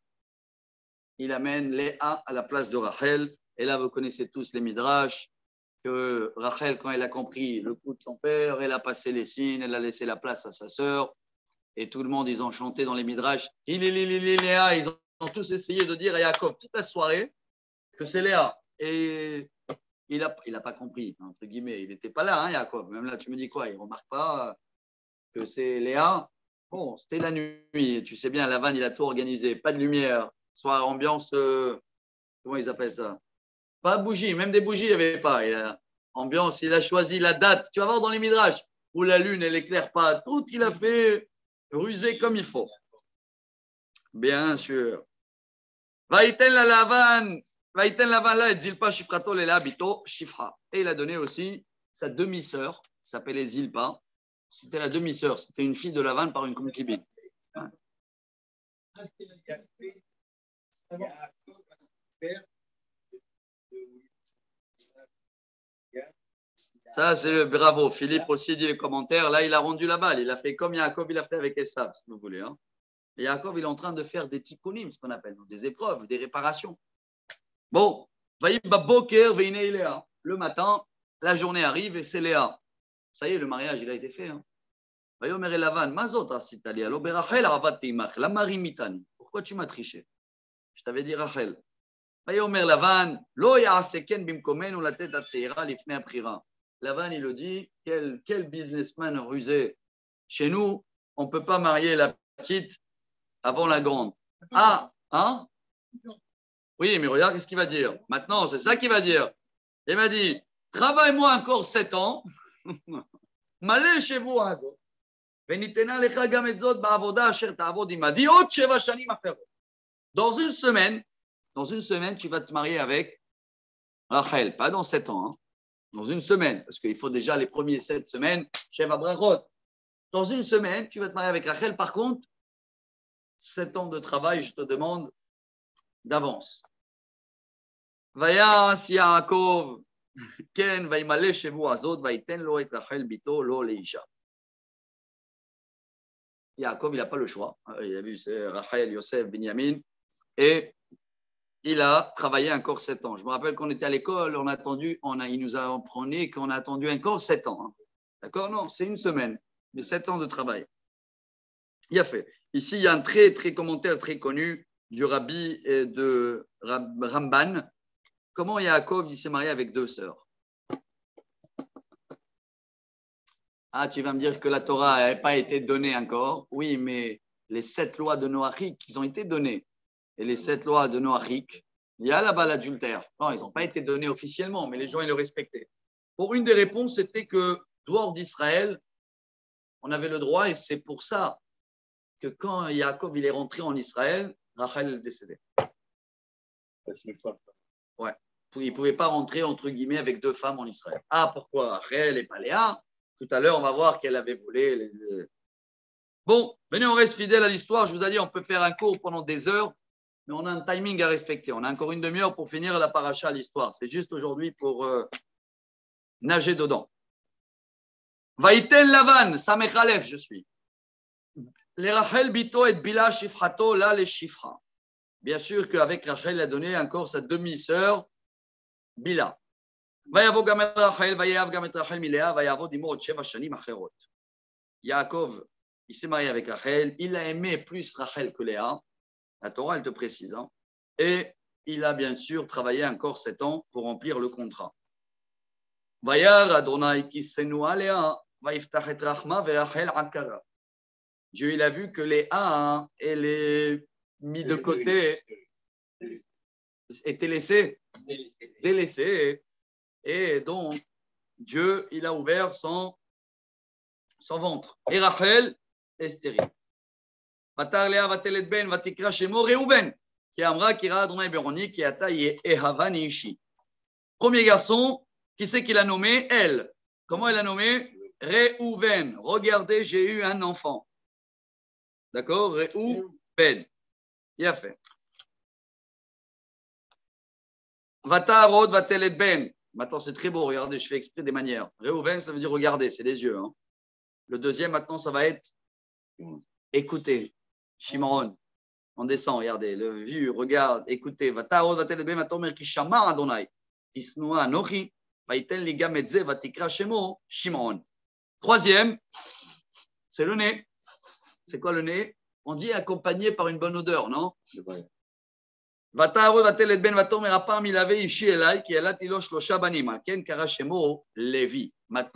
il amène Léa à la place de Rachel. Et là, vous connaissez tous les midrash, que Rachel, quand elle a compris le coup de son père, elle a passé les signes, elle a laissé la place à sa sœur. Et tout le monde, ils ont chanté dans les midrash. Léa, ils ont tous essayé de dire à Yaakov toute la soirée que c'est Léa. Et il n'a pas compris, entre guillemets. Il n'était pas là, Yaakov. Même là, tu me dis quoi? Il ne remarque pas que c'est Léa. Bon, c'était la nuit. Tu sais bien, Lavan, il a tout organisé. Pas de lumière. Soir ambiance, comment ils appellent ça? Pas bougie, même des bougies, il n'y avait pas. Ambiance, il a choisi la date. Tu vas voir dans les midrash où la lune, elle éclaire pas. Tout, il a fait rusé comme il faut. Bien sûr. Vaïten la Lavan la et Zilpa Shifrato le habito Shifra. Et il a donné aussi sa demi-sœur, qui s'appelait Zilpa. C'était la demi-sœur, c'était une fille de Lavan par une concubine. Ça, c'est le bravo. Philippe aussi dit les commentaires. Là, il a rendu la balle. Il a fait comme Yaakov, il a fait avec Esav, si vous voulez. Et Yaakov, il est en train de faire des tikkunim, ce qu'on appelle, des épreuves, des réparations. Bon, le matin, la journée arrive et c'est Léa. Ça y est, le mariage, il a été fait. Pourquoi tu m'as triché? Je t'avais dit Rachel. Lavan, il le dit, quel businessman rusé. Chez nous, on ne peut pas marier la petite avant la grande. Ah, hein? Oui, mais regarde ce qu'il va dire. Maintenant, c'est ça qu'il va dire. Il m'a dit, travaille-moi encore 7 ans, malé chez vous un jour. Dans une semaine, tu vas te marier avec Rachel, pas dans 7 ans. Dans une semaine, parce qu'il faut déjà les premiers 7 semaines, Sheva Brachot. Dans une semaine, tu vas te marier avec Rachel. Par contre, 7 ans de travail, je te demande d'avance. Vaya si Yaakov, Ken, vaimale shevu azot, vaiten lo et Rachel bito lo leisha. Yaakov, il n'a pas le choix. Il a vu, c'est Rachel, Yosef, Binyamin. Et il a travaillé encore 7 ans. Je me rappelle qu'on était à l'école, il nous a appris qu'on a attendu encore 7 ans. Hein. D'accord? Non, c'est une semaine, mais 7 ans de travail. Il a fait. Ici, il y a un très, très commentaire très connu du rabbi et de Ramban. Comment Yaakov il s'est marié avec 2 sœurs? Ah, tu vas me dire que la Torah n'avait pas été donnée encore. Oui, mais les 7 lois de Noachik, ils ont été données. Et les 7 lois de Noachik, il y a là-bas l'adultère. Non, ils n'ont pas été donnés officiellement, mais les gens, ils le respectaient. Pour une des réponses, c'était que, dehors d'Israël, on avait le droit, et c'est pour ça que quand Yaakov il est rentré en Israël, Rachel est décédée. Ouais. Il ne pouvait pas rentrer, entre guillemets, avec 2 femmes en Israël. Ah, pourquoi Rachel et pas Léa? Tout à l'heure, on va voir qu'elle avait volé. Bon, venez, on reste fidèle à l'histoire. Je vous ai dit, on peut faire un cours pendant des heures, mais on a un timing à respecter. On a encore une demi-heure pour finir la paracha à l'histoire. C'est juste aujourd'hui pour nager dedans. Vaïtel Lavan, Samechalef, je suis. Les Rachel Bito et Bila Shifrato, là les Shifra. Bien sûr qu'avec Rachel, il a donné encore sa demi-sœur, Bila. Vayavo Gamet Rachel, Vayav Gamet Rachel Milea, Vayavo Dimo Sheva Shanim Acherot. Yaakov, il s'est marié avec Rachel, il a aimé plus Rachel que Léa. La Torah, elle te précise. Hein. Et il a bien sûr travaillé encore 7 ans pour remplir le contrat. Vayar Adonai Kisenu Alea, Vayiftach et Rachma, Verachel Akara. Dieu, il a vu que Léa, elle est mise de côté, était laissée, délaissée. Et donc, Dieu, il a ouvert son ventre. Et Rachel est stérile. Vatar Léa vatelet ben vatikra shemo Reuven, qui amra kira Adonai Beroni, qui ata Ehavan Ishi. Premier garçon, qui c'est qu'il a nommé? Elle. Comment elle a nommé? Reuven. Regardez, j'ai eu un enfant. D'accord? Reuven. Il a fait. Vatarod vatelet ben. Maintenant, c'est très beau. Regardez, je fais exprès des manières. Reuven, ça veut dire regarder, c'est les yeux. Hein. Le deuxième, maintenant, ça va être écouter. Shimon. On descend, regardez. Le vu, regarde, écoutez. Vatarod vatelet ben. Vatomer kishama Adonai. Kisnoa Nochi. Vaiten liga medze vatikra shemo Shimon. Troisième, c'est le nez. C'est quoi le nez? On dit accompagné par une bonne odeur, non? Maintenant,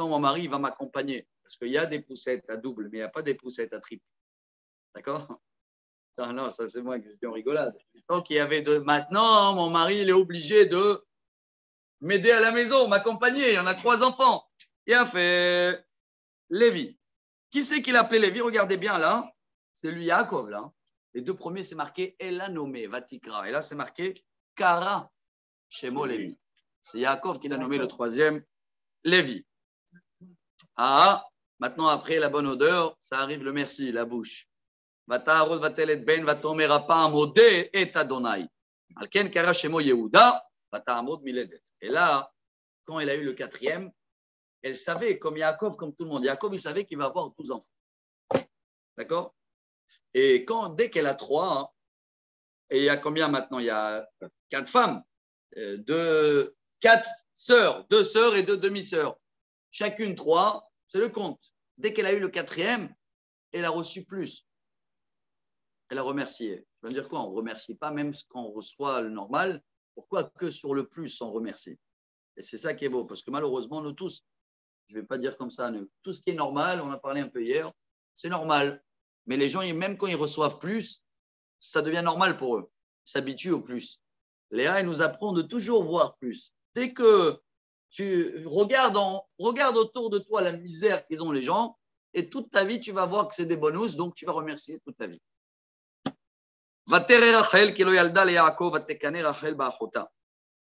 mon mari va m'accompagner. Parce qu'il y a des poussettes à double, mais il n'y a pas des poussettes à triple. D'accord? Non, ça c'est moi qui suis en rigolade. Donc, il y avait maintenant, mon mari, il est obligé de m'aider à la maison, m'accompagner. Il y en a 3 enfants. Il a fait Lévi. Qui c'est qu'il appelait Lévi? Regardez bien là. C'est lui, Yaakov, là. Les 2 premiers, c'est marqué El a nommé, Vatikra. Et là, c'est marqué Kara, Shemo Lévi. C'est Yaakov qui l'a nommé le 3e, Lévi. Ah, maintenant, après la bonne odeur, ça arrive le merci, la bouche. Vataros vatelet ben vatomer apam modé et Adonai. Alken Kara Shemo Yehuda, vatamod miledet. Et là, quand elle a eu le 4e, elle savait, comme Yaakov, comme tout le monde, Yaakov, il savait qu'il va avoir 12 enfants. D'accord? Et dès qu'elle a 3, hein, et il y a combien maintenant? Il y a 4 femmes, 4 sœurs, 2 sœurs et 2 demi-sœurs. Chacune 3, c'est le compte. Dès qu'elle a eu le 4e, elle a reçu plus. Elle a remercié. Je veux dire quoi? On ne remercie pas même quand on reçoit le normal. Pourquoi que sur le plus, on remercie? Et c'est ça qui est beau, parce que malheureusement, nous tous, je ne vais pas dire comme ça, nous, tout ce qui est normal, on a parlé un peu hier, c'est normal. Mais les gens, même quand ils reçoivent plus, ça devient normal pour eux. Ils s'habituent au plus. Léa, elle nous apprend de toujours voir plus. Dès que tu regardes autour de toi la misère qu'ils ont les gens, et toute ta vie, tu vas voir que c'est des bonus, donc tu vas remercier toute ta vie. ותרא רחל כי לא ילדה ליעקב ותקנא רחל באחותה.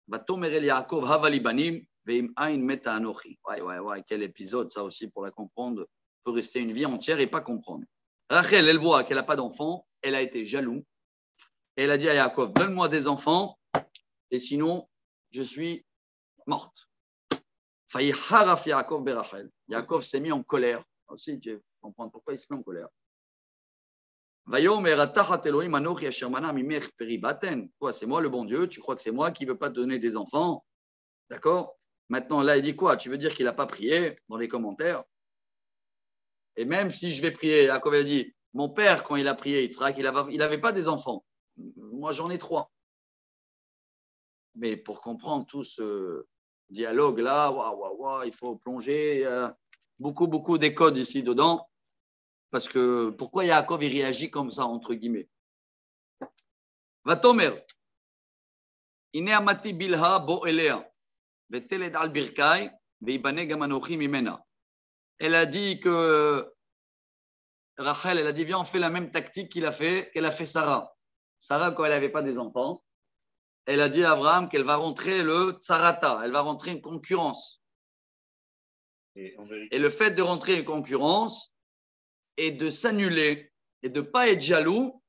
ותאמר אל יעקב הבה לי בנים ואם אין מתה אנוכי. Ouais, quel épisode ça aussi pour la comprendre. Il faut rester une vie entière et pas comprendre. Rachel, elle voit qu'elle n'a pas d'enfant, elle a été jaloux. Et elle a dit à Yaakov, donne-moi des enfants, et sinon, je suis morte. Faïharaf Yaakov berachel. Yaakov s'est mis en colère. Aussi, tu comprends pourquoi il se met en colère. Quoi, c'est moi le bon Dieu? Tu crois que c'est moi qui ne veux pas te donner des enfants? D'accord? Maintenant, là, il dit quoi? Tu veux dire qu'il n'a pas prié dans les commentaires? Et même si je vais prier, Yaakov a dit, mon père, quand il a prié, Yitzhak, il n'avait pas des enfants. Moi, j'en ai 3. Mais pour comprendre tout ce dialogue-là, il faut plonger beaucoup des codes ici dedans. Parce que pourquoi Yaakov il réagit comme ça, entre guillemets? Vatomer, ine amati bilha bo elea, veteled al birkai, veibane gamanochi mimena. Elle a dit que Rachel, elle a dit viens, on fait la même tactique qu'elle a fait Sarah. Sarah, quand elle n'avait pas des enfants, elle a dit à Abraham qu'elle va rentrer le tsarata, elle va rentrer une concurrence. Et le fait de rentrer une concurrence et de s'annuler et de ne pas être jaloux,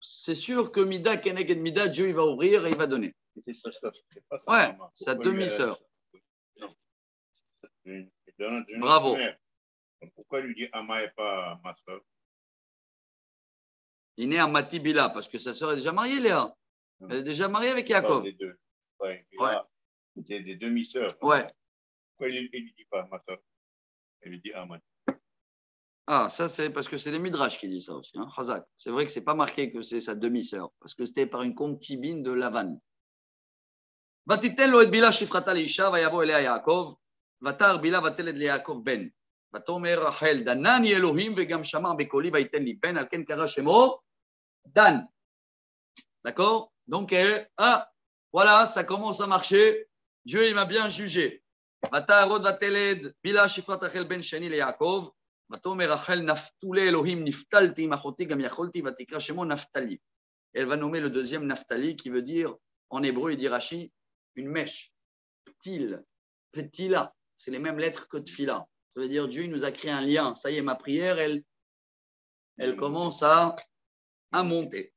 c'est sûr que Mida, Keneged Mida, Dieu il va ouvrir et il va donner. C'est sa demi-sœur. Bravo. Pourquoi il lui dit Ama et pas ma soeur? Il est né à Matibila parce que sa sœur est déjà mariée, Léa. Elle est déjà mariée avec Yaakov. Les deux. C'est des demi-sœurs. Ouais. Pourquoi il ne lui dit pas ma soeur? Il lui dit Ama. Ah, ça, c'est parce que c'est les Midrash qui disent ça aussi. Hein, Chazak. C'est vrai que ce n'est pas marqué que c'est sa demi-sœur, parce que c'était par une concubine de Lavan. Vatiten lo et bila shifrata leisha, vayavo elea Yaakov, vatar bila vateled le Yaakov ben. Vatomer Rachel, danani Elohim, vegam shamar bekoli, vaiten li ben, alken kara shemo, Dan. D'accord? Donc, voilà, ça commence à marcher. Dieu, il m'a bien jugé. Vatarod vateled bila shifrata Rachel ben sheni le Yaakov. Elle va nommer le deuxième Naphtali qui veut dire, en hébreu, il dit Rashi, une mèche. Ptil, Petila, c'est les mêmes lettres que Tfila. Ça veut dire Dieu il nous a créé un lien. Ça y est, ma prière, elle commence à monter.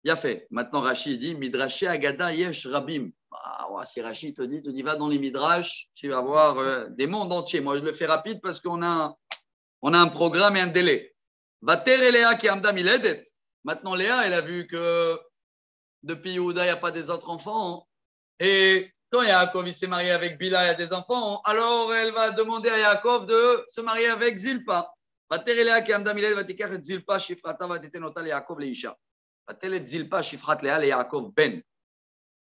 Il a fait. Maintenant, Rashi dit Midrashi Agada Yesh Rabim. Si Rashi te dit, va dans les Midrash, tu vas voir des mondes entiers. Moi, je le fais rapide parce qu'on a un programme et un délai. Vater Léa qui amda miledet. Maintenant, Léa, elle a vu que depuis Yehuda, il n'y a pas des autres enfants. Et quand Yaakov s'est marié avec Bila, il y a des enfants. Alors, elle va demander à Yaakov de se marier avec Zilpa. Vater Léa qui amda miledet, vatikar et Zilpa, shifrata, vatitenota le Yaakov le Isha. Vater et Zilpa, shifrat Léa le Yaakov ben.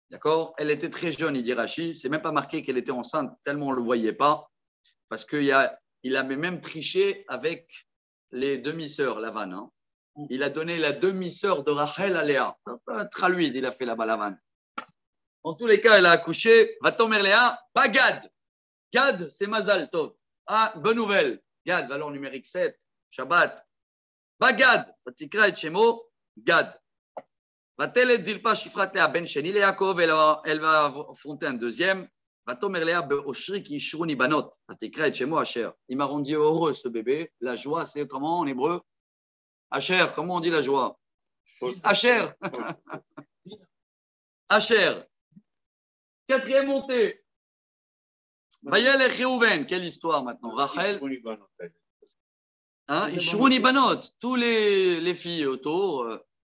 D'accord? Elle était très jeune, il dit Rashi. C'est même pas marqué qu'elle était enceinte, tellement on ne le voyait pas. Parce qu'il avait même triché avec les demi-sœurs, Lavan. Hein. Il a donné la demi-sœur de Rachel à Léa. Traluide, il a fait là-bas Lavan. En tous les cas, elle a accouché. Va-t-on Léa? Pas Gad. Gad, c'est Mazal Tov. Ah, bonne nouvelle. Gad, valeur numérique 7. Shabbat. Bagad. Vatikra et Shemo. Gad. Va-t-elle Zilpa Shifrat Léa Ben Sheni le Yaakov, elle va affronter un deuxième. Va-t-on Léa Beoshri qui Shruni Banot. Vatikra et Shemo Asher. Il m'a rendu heureux ce bébé. La joie, c'est comment en hébreu? Asher, comment on dit la joie? Asher. Asher. Quatrième montée. Vayel et Réhouven. Quelle histoire maintenant? Rachel. Shruni Banot. Tous les filles autour.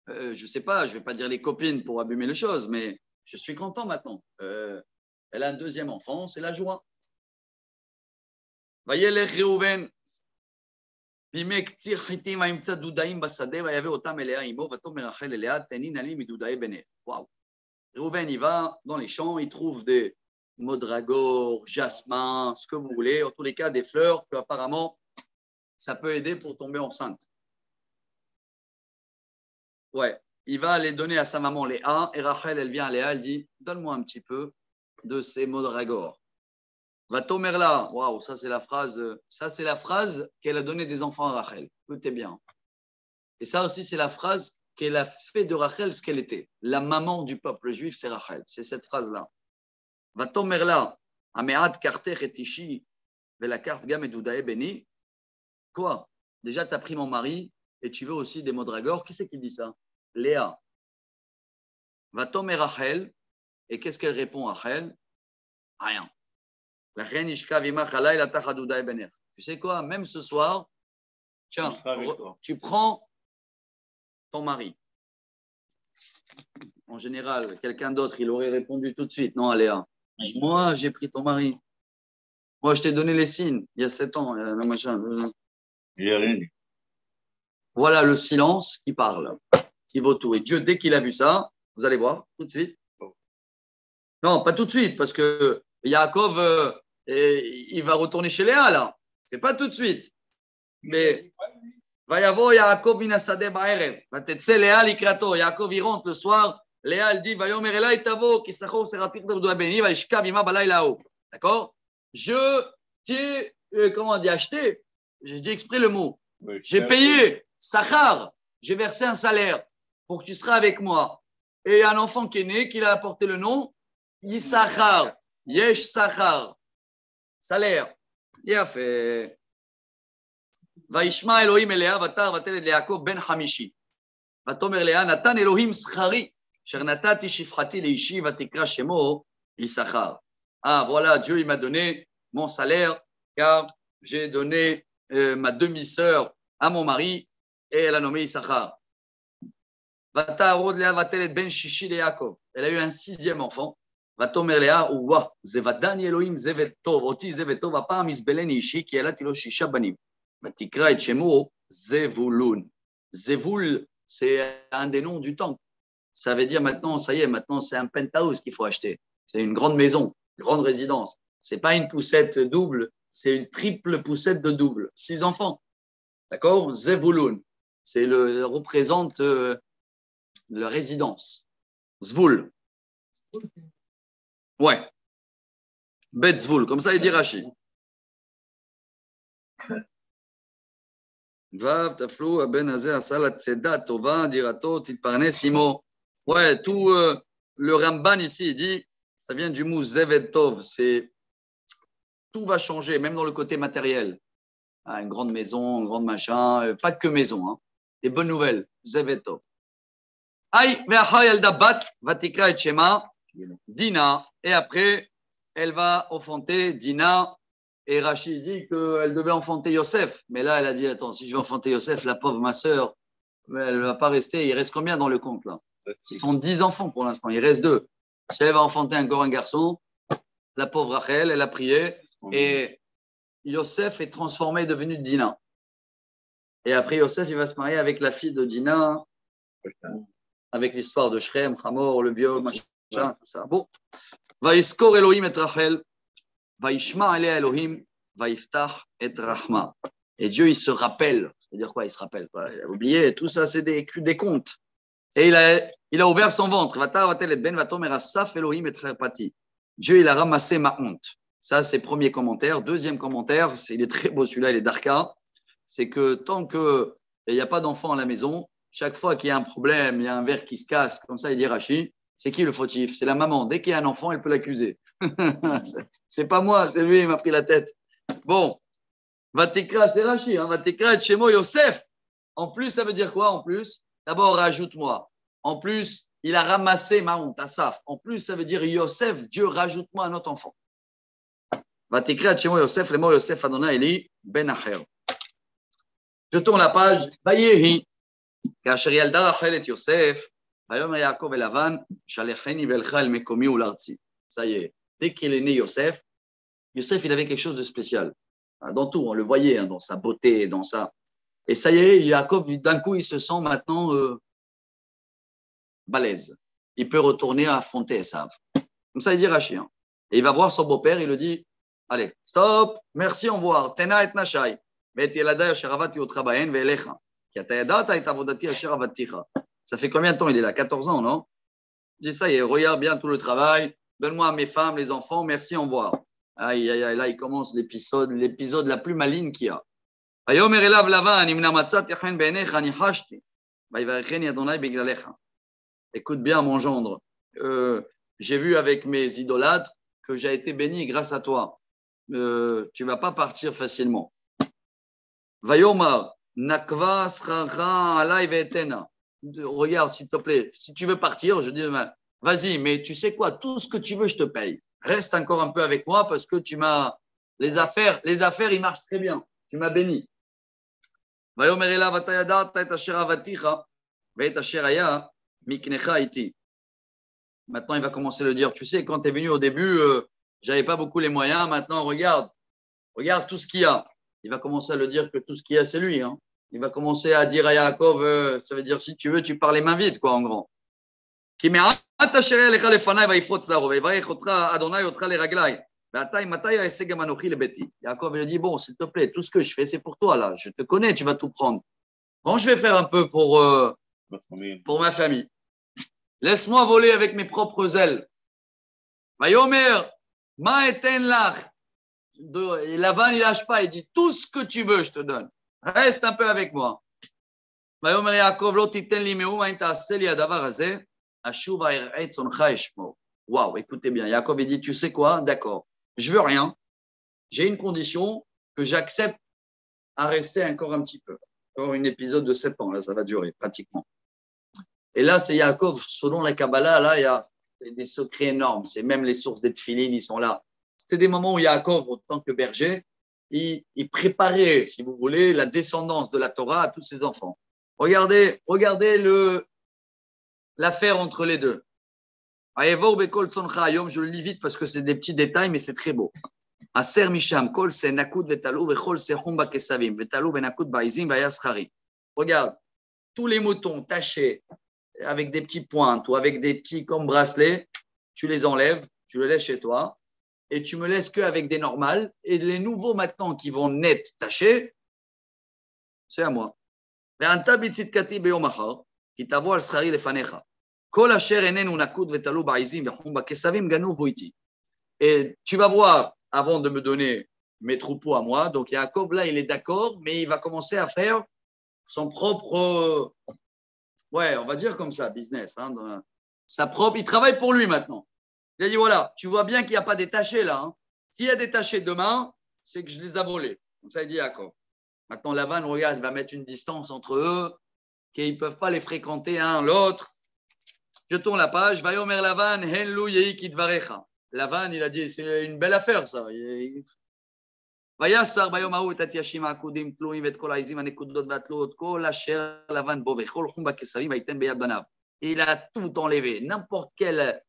Je ne sais pas, je ne vais pas dire les copines pour abîmer les choses, mais je suis content maintenant. Elle a un deuxième enfant, c'est la joie. Vayelech Réhouven. Bimek tzir chitim aimtza dudaim basade vayave otam elea imo vatomer Rachel elea tenin ali midudae bene. Waouh. Réhouven, il va dans les champs, il trouve des modragores, jasmin, ce que vous voulez, en tous les cas des fleurs que apparemment ça peut aider pour tomber enceinte. Ouais, il va les donner à sa maman Léa et Rachel, elle vient à Léa, elle dit donne-moi un petit peu de ces modragores. Va tomer là, waouh, ça c'est la phrase qu'elle a donné des enfants à Rachel. Écoutez bien. Et ça aussi c'est la phrase qu'elle a fait de Rachel ce qu'elle était. La maman du peuple juif, c'est Rachel. C'est cette phrase-là. Va tomer là, amead karter et ishi, la carte gam et doudae beni. Quoi? Déjà, tu as pris mon mari et tu veux aussi des modragores. Qui c'est qui dit ça? Léa. Va-t-on Rachel, et qu'est-ce qu'elle répond à Rachel? Rien. Tu sais quoi? Même ce soir, tiens, tu prends ton mari. En général, quelqu'un d'autre, il aurait répondu tout de suite. Non, Léa. Moi, j'ai pris ton mari. Moi, je t'ai donné les signes il y a 7 ans. Machin. Il n'y a rien dit. Voilà le silence qui parle, qui vaut tout. Et Dieu, dès qu'il a vu ça, vous allez voir, tout de suite. Non, pas tout de suite, parce que Yaakov, il va retourner chez Léa, là. C'est pas tout de suite. Mais Vayavo Yaakov minasade ba'erev. Vatetse Léa likrato. Yaakov, il rentre le soir. Léa, elle dit, Vayomer elai tavo, ki sachor seratir d'abdou beni, vaishkav ima balayla. D'accord? Je t'ai, comment on dit, acheté. J'ai dit exprès le mot. Oui, j'ai payé, Sachar. J'ai versé un salaire pour que tu seras avec moi. Et un enfant qui est né, qui a apporté le nom Yissachar. Yesh Sachar. Salaire. Il a fait. וישמע אלוהים אליה ותר ותלד ליעקב בן 50. ותאמר לאה נתן אלוהים שכרי אשר נתתי שפחתי לאישי ותקרא שמו יששכר. Ah voilà, Dieu il m'a donné mon salaire car j'ai donné ma demi-sœur à mon mari et elle a nommé Yissachar. ותערוד לאה ותלד בן 60 ליעקב. Elle a eu un 6e enfant. ותאמר לאה וואה זה ודני אלוהים זבד טוב אותי זבד טוב הפעם יסבלני אישי כי ילדתי לו 6 בנים. Vatikra et Shemo, Zevulun. Zevul, c'est un des noms du temple. Ça veut dire maintenant, ça y est, maintenant c'est un penthouse qu'il faut acheter. C'est une grande maison, une grande résidence. C'est pas une poussette double, c'est une triple poussette de double. 6 enfants. D'accord? Zevulun. C'est représente la résidence. Zvul. Ouais. Bet Zvul, comme ça il dit Rashi. Vav, Taflou, Aben Azé, Asal, Tseda, Tova, Dirato, Titparne, Simo. Ouais, tout le Ramban ici, il dit, ça vient du mot Zeved Tov, c'est tout va changer, même dans le côté matériel. Ah, une grande maison, un grand machin, pas que maison, hein. Des bonnes nouvelles, Zeved Tov. Aïe, Ve'achar Yalda Bat, Vatikra et Shema, Dina, et après, elle va enfanter Dina. Et Rachid dit qu'elle devait enfanter Yosef. Mais là, elle a dit, attends, si je veux enfanter Yosef, la pauvre ma sœur, elle ne va pas rester. Il reste combien dans le compte là? Ils sont 10 enfants pour l'instant, il reste 2. Si elle va enfanter encore un garçon, la pauvre Rachel, elle a prié. Et Yosef est transformé, devenu Dina. Et après, Yosef, il va se marier avec la fille de Dina, avec l'histoire de Shrem, Hamor, le viol, machin, tout ça. Bon. Vaïskor Elohim et Rachel. Vaishma alea Elohim, vaiftach et rahma. Et Dieu, il se rappelle. C'est-à-dire quoi? Il se rappelle. Il a oublié. Tout ça, c'est des comptes. Et il a ouvert son ventre. Dieu, il a ramassé ma honte. Ça, c'est le premier commentaire. Deuxième commentaire, il est très beau celui-là, il est d'Arka. C'est que tant qu'il n'y a pas d'enfant à la maison, chaque fois qu'il y a un problème, il y a un verre qui se casse, comme ça, il dit Rashi, c'est qui le fautif? C'est la maman. Dès qu'il y a un enfant, elle peut l'accuser. C'est pas moi, c'est lui, il m'a pris la tête. Bon, Vatikra, c'est Rashi, hein, Vatikra et Shemo Yosef. En plus, ça veut dire quoi en plus? D'abord, rajoute-moi. En plus, il a ramassé ma honte, Asaf. En plus, ça veut dire Yosef, Dieu, rajoute-moi un autre enfant. Vatikra et Shemo Yosef, le mot Yosef Adonai Eli Ben Acher. Je tourne la page. Vayehi, Kasher Yalda Rachel et Yosef. Vayomer Yaakov et Lavan, Shalecheni velcha el mekomi ou l'artzi. Ça y est, dès qu'il est né Yosef, il avait quelque chose de spécial. Dans tout, on le voyait, hein, dans sa beauté, dans sa... Et ça y est, Yaakov, d'un coup, il se sent maintenant balèze. Il peut retourner affronter Esav. Comme ça, il dit Rashi. Hein. Et il va voir son beau-père, il lui dit, allez, stop, merci, au revoir. Tena et nashai. Vet yeladai asher avati otra bahen ve'elecha. Ki ata yadata et avodati asher avaticha. Ça fait combien de temps il est là? 14 ans, non? Je dis ça y est, regarde bien tout le travail. Donne-moi mes femmes, les enfants, merci, au revoir. Aïe, aïe, aïe, là, il commence l'épisode la plus maligne qu'il y a. Écoute bien, mon gendre. J'ai vu avec mes idolâtres que j'ai été béni grâce à toi. Tu ne vas pas partir facilement. Vayomar, Nakva srara alay ve'etena. Regarde, s'il te plaît, si tu veux partir, je dis, vas-y, mais tu sais quoi, tout ce que tu veux, je te paye. Reste encore un peu avec moi parce que tu m'as. Les affaires, ils marchent très bien. Tu m'as béni. Maintenant, il va commencer à le dire. Tu sais, quand tu es venu au début, je n'avais pas beaucoup les moyens. Maintenant, regarde tout ce qu'il y a. Il va commencer à le dire que tout ce qu'il y a, c'est lui. Hein. Il va commencer à dire à Yaakov, ça veut dire si tu veux, tu parles les mains vides, quoi, en grand. Yaakov lui dit, bon, s'il te plaît, tout ce que je fais, c'est pour toi, là. Je te connais, tu vas tout prendre. Quand je vais faire un peu pour ma famille, laisse-moi voler avec mes propres ailes. Vayomer, ma eten lach. Lavan, il lâche pas, il dit tout ce que tu veux, je te donne. Reste un peu avec moi. Vayomer Yaakov, lo titen li me'u, ma ta'aseh li hadavar hazeh, ashuv ha'ir'eh tzoncha eshmor. Waouh, écoutez bien. Yaakov, il dit, tu sais quoi? D'accord, je veux rien. J'ai une condition que j'accepte à rester encore un petit peu. Encore un épisode de 7 ans, là, ça va durer pratiquement. Et là, c'est Yaakov, selon la Kabbalah, là, il y a des secrets énormes. C'est même les sources des tefilines, ils sont là. C'était des moments où Yaakov, en tant que berger, il préparait, si vous voulez, la descendance de la Torah à tous ses enfants. Regardez l'affaire entre les deux. Je le lis vite parce que c'est des petits détails, mais c'est très beau. Aser misham kol se nakud vetalou vechol se chumba kesavim vetalou venakud baizim vayaschari. Regarde, tous les moutons tachés avec des petits pointes ou avec des petits comme bracelets, tu les enlèves, tu les laisses chez toi et tu me laisses qu'avec des normales. Et les nouveaux maintenant qui vont net tachés, c'est à moi. Et tu vas voir, avant de me donner mes troupeaux à moi, donc Yaakov là, il est d'accord, mais il va commencer à faire son propre, ouais, on va dire comme ça, business. Hein, il travaille pour lui maintenant. Il a dit, voilà, tu vois bien qu'il n'y a pas détaché là. Hein. S'il y a détaché demain, c'est que je les ai volés. Comme ça, il dit Yaakov. Maintenant, Lavan, regarde, il va mettre une distance entre eux, qu'ils ne peuvent pas les fréquenter un l'autre. Je tourne la page. Vayomer Lavan, Henlou Yehi Kidvarecha. Lavan, il a dit, c'est une belle affaire, ça. ויסר ביום ההוא את התיישים העקודים תלויים ואת כל העזים הנקודות והתלויות כל אשר לבן בו וכל חום בכסרים וייתן ביד בניו. Il a tout enlevé. N'importe quel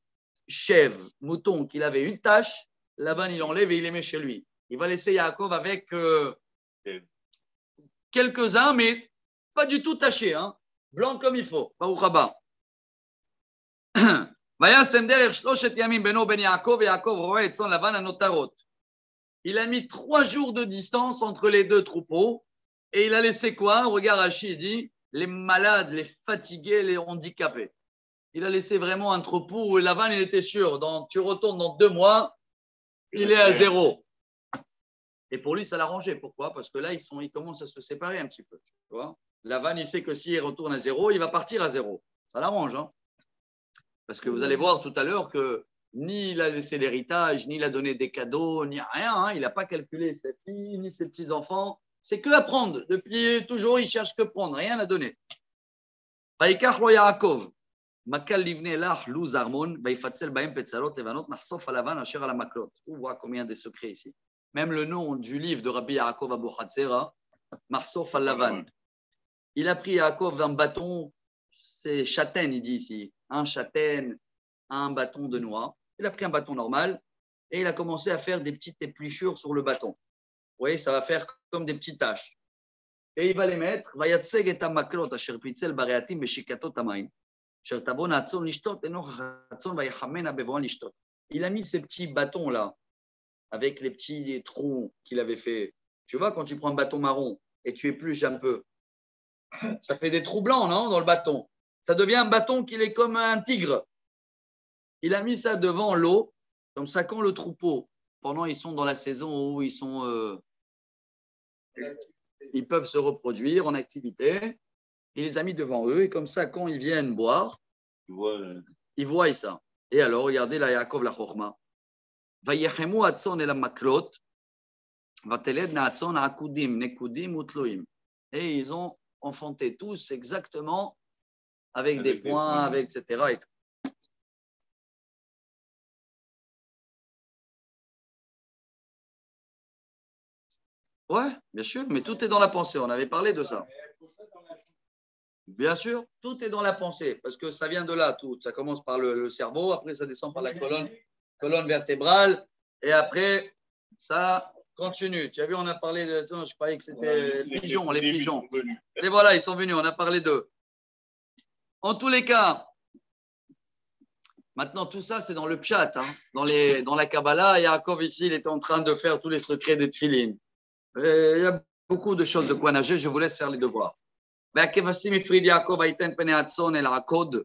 chèvre, mouton qu'il avait une tache, Laban il enlève et il les met chez lui. Il va laisser Yaakov avec quelques-uns, mais pas du tout tachés, hein? Blanc comme il faut. Baruch haba. וישם דרך 3 ימים בינו ובין יעקב ויעקב רואה את צאן לבן הנותרות. Il a mis 3 jours de distance entre les deux troupeaux et il a laissé quoi? Regarde Rachi, dit les malades, les fatigués, les handicapés. Il a laissé vraiment un troupeau où Lavan, il était sûr. Tu retournes dans 2 mois, il est à 0. Et pour lui, ça l'arrangeait. Pourquoi? Parce que là, ils commencent à se séparer un petit peu. Tu vois? Lavan, il sait que s'il retourne à 0, il va partir à 0. Ça l'arrange. Hein? Parce que vous allez voir tout à l'heure que ni il a laissé l'héritage, ni il a donné des cadeaux, ni rien. Hein. Il n'a pas calculé ses filles, ni ses petits-enfants. C'est que à prendre. Depuis toujours, il cherche que prendre. Rien à donner. ויקח לו יעקב מקל לבני לך לוז ארמון ויפצל בהם פצלות לבנות נחשוף הלבן אשר על המקלות. On voit combien de secrets ici. Même le nom du livre de Rabbi Yaakov Abu Hatzera, Marsof al-Lavan. Il a pris Yaakov un bâton, c'est châtaigne, il dit ici. Un châtaigne, un bâton de noix. Il a pris un bâton normal et il a commencé à faire des petites épluchures sur le bâton. Vous voyez, ça va faire comme des petites taches. Et il va les mettre. ויצג את המקלות אשר פיצל ברהטים בשיקתות המים, אשר תבואנה הצאן לשתות לנוכח הצאן ויחמנה בבואן לשתות. Il a mis ces petits bâtons là, avec les petits trous qu'il avait fait. Tu vois, quand tu prends un bâton marron et tu épluches un peu, ça fait des trous blancs, non, dans le bâton. Ça devient un bâton qui est comme un tigre. Il a mis ça devant l'eau, comme ça quand le troupeau, pendant ils sont dans la saison où ils peuvent se reproduire en activité, il les a mis devant eux et comme ça quand ils viennent boire, ils voient ça. Et alors regardez la Yaakov la Chochma. ויחמו הצאן אל המקלות ותלדנה הצאן העקודים נקודים ותלויים. Et ils ont enfanté tous exactement avec des points, avec etc. Ouais, bien sûr, mais tout est dans la pensée. On avait parlé de ça. Bien sûr, tout est dans la pensée, parce que ça vient de là, tout. Ça commence par le cerveau, après ça descend par la colonne vertébrale, et après ça continue. Tu as vu, on a parlé de ça, je croyais que c'était les pigeons. Et voilà, ils sont venus, on a parlé d'eux. En tous les cas, maintenant tout ça, c'est dans le pshat, hein, dans la Kabbalah. Yaakov ici, il était en train de faire tous les secrets des tefilines. Il y a beaucoup de choses de quoi nager, je vous laisse faire les devoirs. והכבשים הפריד יעקב ויתן פני הצאן אל העקוד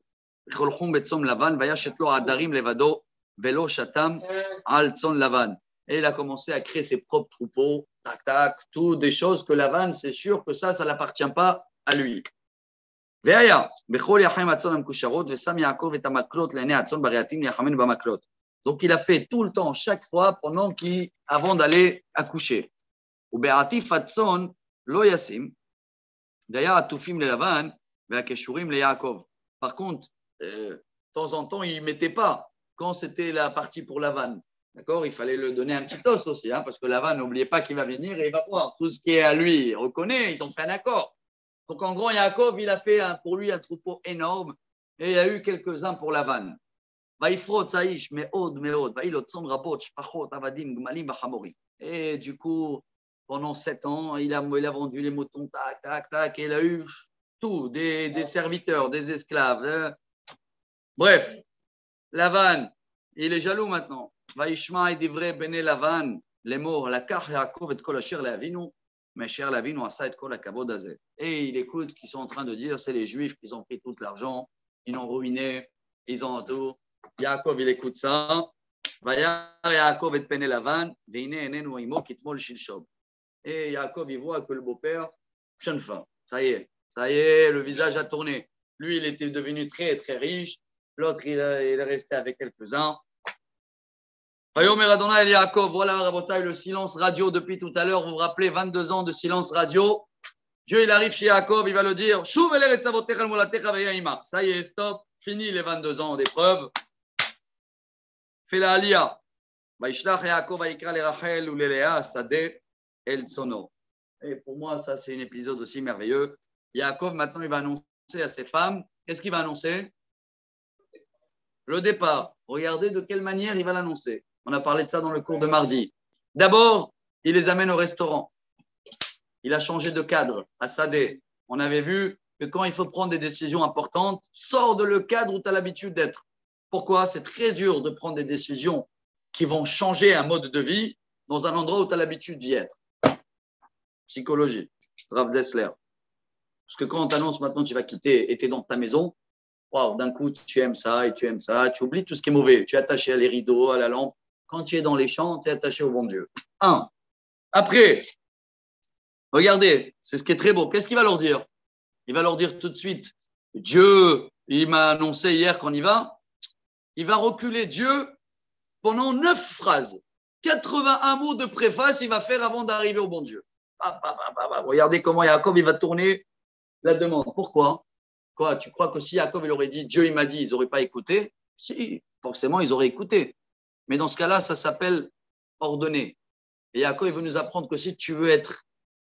וחולכום בצום לבן וישת לו עדרים לבדו ולא שתם על צאן לבן. Et il a commencé à créer ses propres troupeaux, tac tac, tout des choses que Lavan, c'est sûr que ça l'appartient pas à lui. והיה בכל יחם הצאן המקושרות ושם יעקב את המקלות לעיני הצאן ברהטים ליחמן במקלות. Donc il a fait tout le temps, chaque fois, avant d'aller accoucher. ובעטיף הצאן לא ישים D'ailleurs, Atoufim les Lavan, Keshurim les Yaakov. Par contre, de temps en temps, il ne mettait pas quand c'était la partie pour Lavan. D'accord? Il fallait le donner un petit os aussi, hein, parce que Lavan, n'oubliez pas qu'il va venir et il va voir. Tout ce qui est à lui, il reconnaît, ils ont fait un accord. Donc en gros, Yaakov, il a fait pour lui un troupeau énorme et il y a eu quelques-uns pour Lavan. Et du coup, pendant 7 ans, il a vendu les moutons, tac, tac, tac, et il a eu tout, des serviteurs, des esclaves. Bref, Lavan, il est jaloux maintenant. Vaishma et divrei bene Lavan, les mots, la kach Yaakov et kol asher le'avinu, mais cher l'avinu asa et kol hakavod hazeh. Et il écoute qu'ils sont en train de dire, c'est les Juifs qui ont pris tout l'argent, ils l'ont ruiné, ils ont tout. Yaakov, il écoute ça. Vayar Yaakov et pene Lavan, veine enenu imo kitmol shilshom. Et Yaakov, il voit que le beau-père, prochaine fois, ça y est, le visage a tourné. Lui, il était devenu très, très riche. L'autre, il est resté avec quelques-uns. Vayomer Adonai el Yaakov, voilà, Rabotai, le silence radio depuis tout à l'heure. Vous vous rappelez, 22 ans de silence radio. Dieu, il arrive chez Yaakov, il va le dire, Shuv el eretz avotecha molatecha veyaimar. Ça y est, stop, fini les 22 ans d'épreuve. Fais la aliyah. Vaishlach Yaakov vaikra le Rachel ou le Léa, Sadeh. El Tsono. Et pour moi, ça, c'est un épisode aussi merveilleux. Yaakov, maintenant, il va annoncer à ses femmes. Qu'est-ce qu'il va annoncer? Le départ. Regardez de quelle manière il va l'annoncer. On a parlé de ça dans le cours de mardi. D'abord, il les amène au restaurant. Il a changé de cadre à Sadeh. On avait vu que quand il faut prendre des décisions importantes, sors de le cadre où tu as l'habitude d'être. Pourquoi? C'est très dur de prendre des décisions qui vont changer un mode de vie dans un endroit où tu as l'habitude d'y être. Psychologie, Rav Dessler. Parce que quand on t'annonce maintenant que tu vas quitter et tu es dans ta maison, wow, d'un coup, tu aimes ça et tu aimes ça, tu oublies tout ce qui est mauvais. Tu es attaché à les rideaux, à la lampe. Quand tu es dans les champs, tu es attaché au bon Dieu. Après, regardez, c'est ce qui est très beau. Qu'est-ce qu'il va leur dire? Il va leur dire tout de suite, Dieu, il m'a annoncé hier qu'on y va. Il va reculer Dieu pendant 9 phrases. 81 mots de préface, il va faire avant d'arriver au bon Dieu. Regardez comment Yaakov, il va tourner la demande. Pourquoi? Quoi? Tu crois que si Yaakov, il aurait dit Dieu, il m'a dit, ils n'auraient pas écouté? Si, forcément, ils auraient écouté. Mais dans ce cas-là, ça s'appelle ordonner. Et Yaakov, il veut nous apprendre que si tu veux être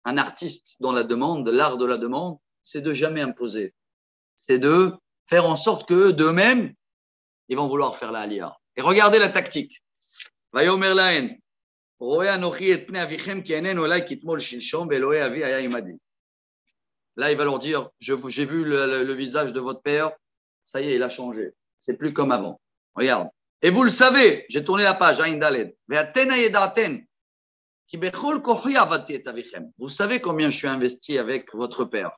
un artiste dans la demande, l'art de la demande, c'est de jamais imposer. C'est de faire en sorte qu'eux, d'eux-mêmes, ils vont vouloir faire la aliyah. Et regardez la tactique. Vayomer lahen. Là, il va leur dire, j'ai vu le visage de votre père, ça y est, il a changé. C'est plus comme avant. Regarde. Et vous le savez, j'ai tourné la page, vous savez combien je suis investi avec votre père.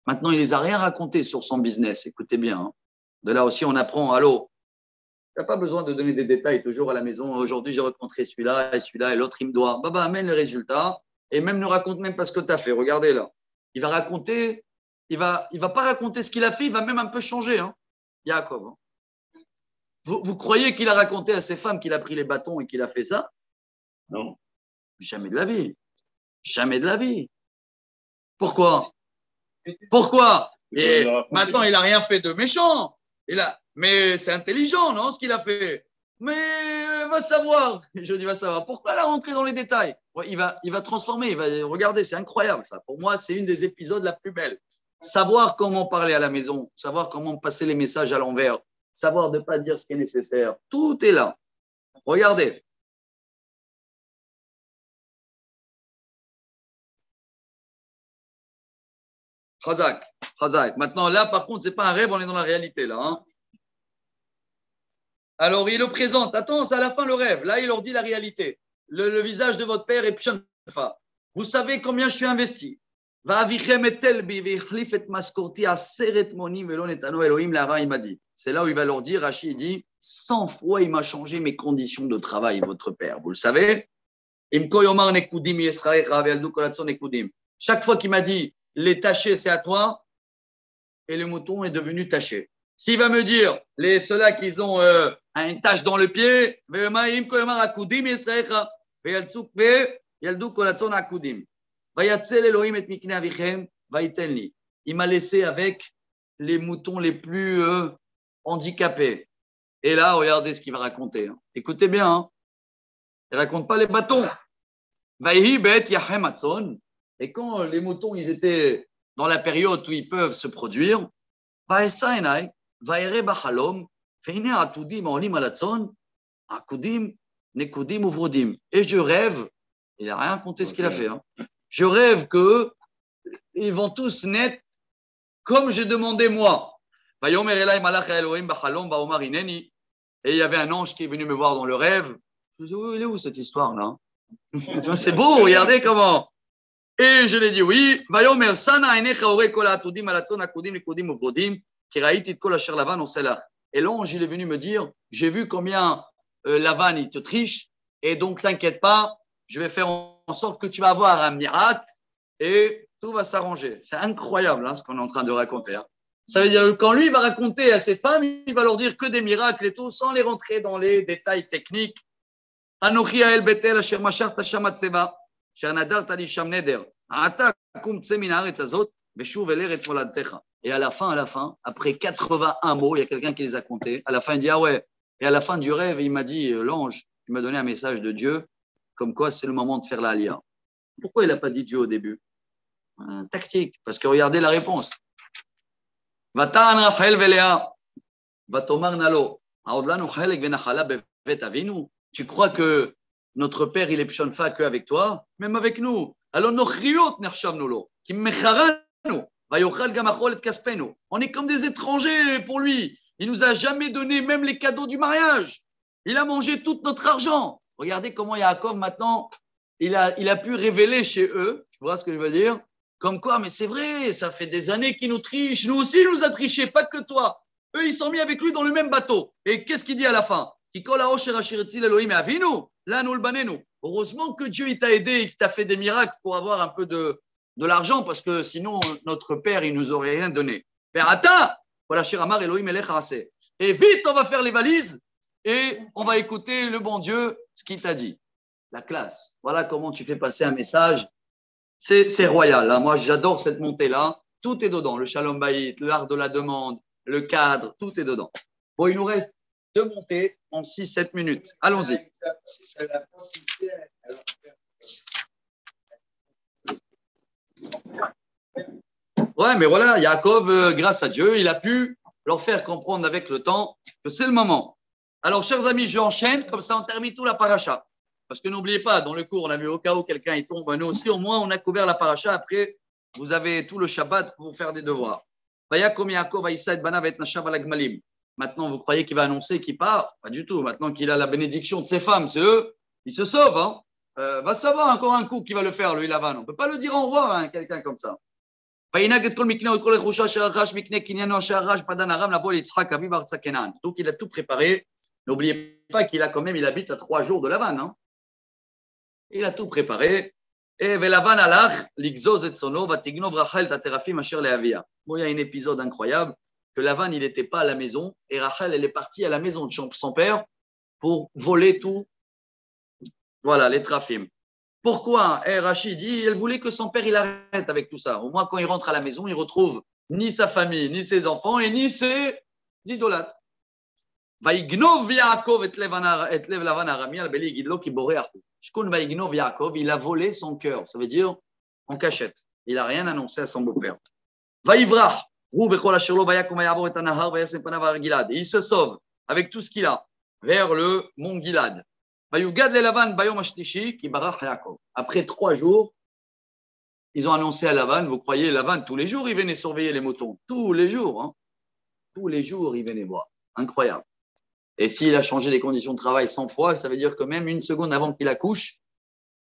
Maintenant, il ne les a rien raconté sur son business. Écoutez bien. Hein. De là aussi, on apprend, allô, tu n'as pas besoin de donner des détails toujours à la maison. Aujourd'hui, j'ai rencontré celui-là, et l'autre, il me doit. Baba, amène le résultat et même ne raconte même pas ce que tu as fait. Regardez là. Il va raconter, il va pas raconter ce qu'il a fait, il va même un peu changer. Hein. Yaakov. Hein. Vous croyez qu'il a raconté à ses femmes qu'il a pris les bâtons et qu'il a fait ça? Non. Jamais de la vie. Jamais de la vie. Pourquoi? Pourquoi? Et maintenant, il n'a rien fait de méchant. Mais c'est intelligent, non, ce qu'il a fait. Mais va savoir. Je dis, va savoir. Pourquoi la rentrer dans les détails? Ouais, il va transformer. Il va regarder. C'est incroyable, ça. Pour moi, c'est une des épisodes la plus belle. Savoir comment parler à la maison, savoir comment passer les messages à l'envers, savoir ne pas dire ce qui est nécessaire. Tout est là. Regardez. Khazak, Khazak. Maintenant, là, par contre, ce n'est pas un rêve, on est dans la réalité, là. Hein. Alors, il le présente. Attends, c'est à la fin le rêve. Là, il leur dit la réalité. Le visage de votre père est pshanfa. Vous savez combien je suis investi. C'est là où il va leur dire, Rachid dit, 100 fois il m'a changé mes conditions de travail, votre père. Vous le savez? Chaque fois qu'il m'a dit, les tachés, c'est à toi, et le mouton est devenu taché. S'il va me dire, ceux-là qui ont une tache dans le pied, il m'a laissé avec les moutons les plus handicapés. Et là, regardez ce qu'il va raconter. Hein. Écoutez bien, hein. Il ne raconte pas les bâtons. Et quand les moutons ils étaient dans la période où ils peuvent se produire, et je rêve, il n'a rien raconté ce qu'il a fait. Hein. Je rêve qu'ils vont tous naître comme j'ai demandé moi. Et il y avait un ange qui est venu me voir dans le rêve. Je me dis, il est où cette histoire-là? C'est beau, regardez comment. Et je lui ai dit oui. Et l'ange, il est venu me dire, j'ai vu combien Lavan, il te triche, et donc t'inquiète pas, je vais faire en sorte que tu vas avoir un miracle et tout va s'arranger. C'est incroyable hein, ce qu'on est en train de raconter. Hein. Ça veut dire que quand lui il va raconter à ses femmes, il va leur dire que des miracles et tout, sans les rentrer dans les détails techniques. Anochi Ael Betel Asher Mashar Tasham Atzeva, Asher Nadar Tali Sham Neder, Ata Kum Tse Min Haaretz Hazot, Veshuv El Eretz Moladtecha. Et à la fin, après 81 mots, il y a quelqu'un qui les a comptés. À la fin, il dit ah ouais. Et à la fin du rêve, il m'a dit l'ange, il m'a donné un message de Dieu, comme quoi c'est le moment de faire la Aliyah. Pourquoi il n'a pas dit Dieu au début? Tactique, parce que regardez la réponse. Vatan Rachel Velea, Vatomar Nalo, Aodlanu Chelek Venachala Bevet Avinu. Tu crois que notre père, il est pshonfa qu'avec toi, même avec nous. Alors, nochriot nershamnulo, qui mecharanu, vayochal gamachol et kaspenu. On est comme des étrangers pour lui. Il nous a jamais donné même les cadeaux du mariage. Il a mangé tout notre argent. Regardez comment Yaakov, maintenant, il a pu révéler chez eux, tu vois ce que je veux dire? Comme quoi, mais c'est vrai, ça fait des années qu'il nous triche. Nous aussi, il nous a triché, pas que toi. Eux, ils sont mis avec lui dans le même bateau. Et qu'est-ce qu'il dit à la fin? Heureusement que Dieu il t'a aidé et qu'il t'a fait des miracles pour avoir un peu de l'argent, parce que sinon, notre père, il ne nous aurait rien donné. Et vite, on va faire les valises et on va écouter le bon Dieu, ce qu'il t'a dit. La classe. Voilà comment tu fais passer un message. C'est royal. Hein. Moi, j'adore cette montée-là. Tout est dedans. Le shalom bayit, l'art de la demande, le cadre, tout est dedans. Bon, il nous reste 2 montées en 6-7 minutes. Allons-y. Ouais, mais voilà, Yaakov, grâce à Dieu, il a pu leur faire comprendre avec le temps que c'est le moment. Alors, chers amis, je enchaîne, comme ça on termine tout la paracha. Parce que n'oubliez pas, dans le cours, on a vu au cas où quelqu'un il tombe, nous aussi, au moins, on a couvert la paracha. Après, vous avez tout le Shabbat pour faire des devoirs. Maintenant, vous croyez qu'il va annoncer qu'il part? Pas du tout. Maintenant qu'il a la bénédiction de ses femmes, c'est eux, il se sauve. Hein. Va savoir encore un coup qui va le faire, lui, Lavan. On ne peut pas le dire au revoir, hein, quelqu'un comme ça. Donc, il a tout préparé. N'oubliez pas qu'il a quand même, il habite à 3 jours de Lavan. Hein. Il a tout préparé. Et Lavan alach, l'ixoz et sono, vatignov Rachel taterafim asher leavia. Bon, il y a un épisode incroyable que Lavan, il n'était pas à la maison et Rachel, elle est partie à la maison de son père pour voler tout. Voilà, les trafim. Pourquoi Rachid dit, elle voulait que son père il arrête avec tout ça. Au moins, quand il rentre à la maison, il retrouve ni sa famille, ni ses enfants, et ni ses idolâtres. ויגנוב יעקב את לב לבן הארמי על בלי יגיד לו כי בורח הוא. שכון ויגנוב יעקב, il a volé son cœur, ça veut dire en cachette. Il n'a rien annoncé à son beau-père. ויברח, הוא וכל אשר לו ויקום ויעבור את הנהר וישם פניו על גלעד. Il se sauve avec tout ce qu'il a vers le mont Gilad. ויוגד ללבן ביום השלישי כי ברח יעקב. Après 3 jours, ils ont annoncé à Lavan, vous croyez, Lavan, tous les jours, il venait surveiller les moutons. Tous les jours, hein. Tous les jours, il venait voir. Incroyable. Et s'il a changé les conditions de travail 100 fois, ça veut dire que même une seconde avant qu'il accouche,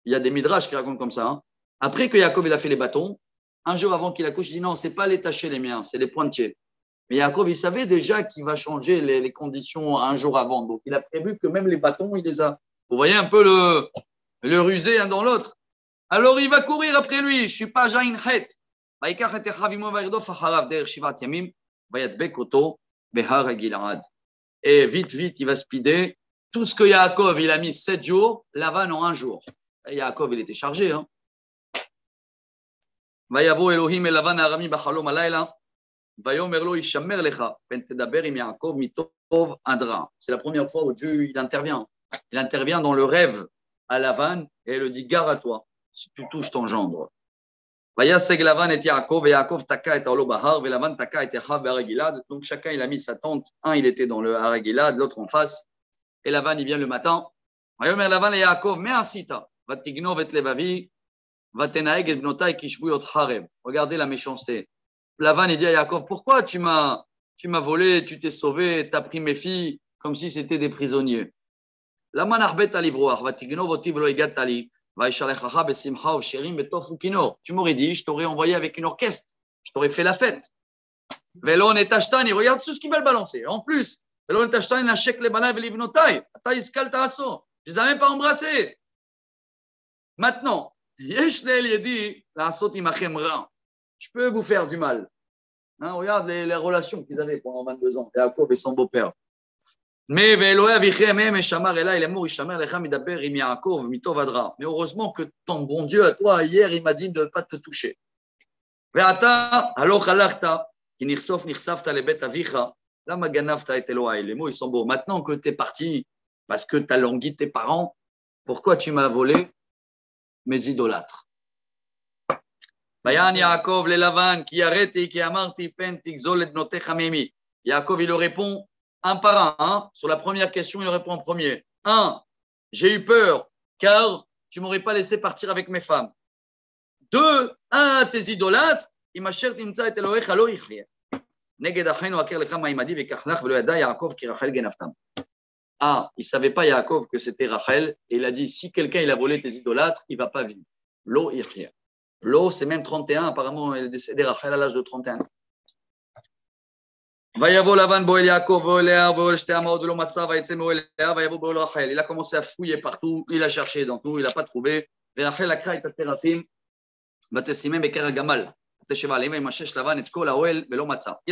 il y a des midrash qui racontent comme ça. Hein. Après que Yaakov il a fait les bâtons, un jour avant qu'il accouche, il dit non, ce n'est pas les tachés les miens, c'est les pointiers. Mais Yaakov, il savait déjà qu'il va changer les conditions un jour avant. Donc, il a prévu que même les bâtons, il les a. Vous voyez un peu le rusé un dans l'autre. Alors, il va courir après lui. Je ne suis pas Jain Het. Et vite, il va speeder. Tout ce que Yaakov, il a mis 7 jours, Lavan en 1 jour. Et Yaakov, il était chargé. Hein. ויבוא אלוהים אל לבן הארמי בחלום הלילה, ויאמר לו, ישמר לך, פן תדבר עם יעקב מטוב עד רע. C'est la première fois où Dieu il intervient. Il intervient dans le rêve à Lavan et il lui dit, gare à toi, si tu touches ton gendre. וישג לבן את יעקב, ויעקב תקע את עולו בהר, ולבן תקע את אחיו בהר גלעד. Donc chacun il a mis sa tente. Un il était dans le har Gilad, l'autre en face. Et Lavan il vient le matin. ויאמר לבן ליעקב, מה עשית? ותגנוב את לבבי. Regardez la méchanceté. Lavan il dit à Yaakov, pourquoi tu m'as volé, tu t'es sauvé, tu as pris mes filles comme si c'était des prisonniers. Tu m'aurais dit, je t'aurais envoyé avec une orchestre, je t'aurais fait la fête. Regarde tout ce qu'ils veulent balancer. En plus, je ne les ai même pas embrassés. Maintenant, je peux vous faire du mal. Hein, regarde les relations qu'ils avaient pendant 22 ans, Yaakov et son beau-père. Mais heureusement que ton bon Dieu à toi, hier, il m'a dit de ne pas te toucher. Les mots, ils sont beaux. Maintenant que tu es parti, parce que tu as langui tes parents, pourquoi tu m'as volé mes idolâtres? Yaakov il le répond un par un. Hein. Sur la première question, il le répond en premier. 1. J'ai eu peur, car tu ne m'aurais pas laissé partir avec mes femmes. 2. Tes idolâtres, ah, il ne savait pas Yaakov que c'était Rachel, et il a dit, si quelqu'un il a volé tes idolâtres, il ne va pas vivre. Lo ichia. Lo, c'est même 31, apparemment, elle est décédée Rachel à l'âge de 31 ans. Il a commencé à fouiller partout, il a cherché dans tout, il n'a pas trouvé. Il a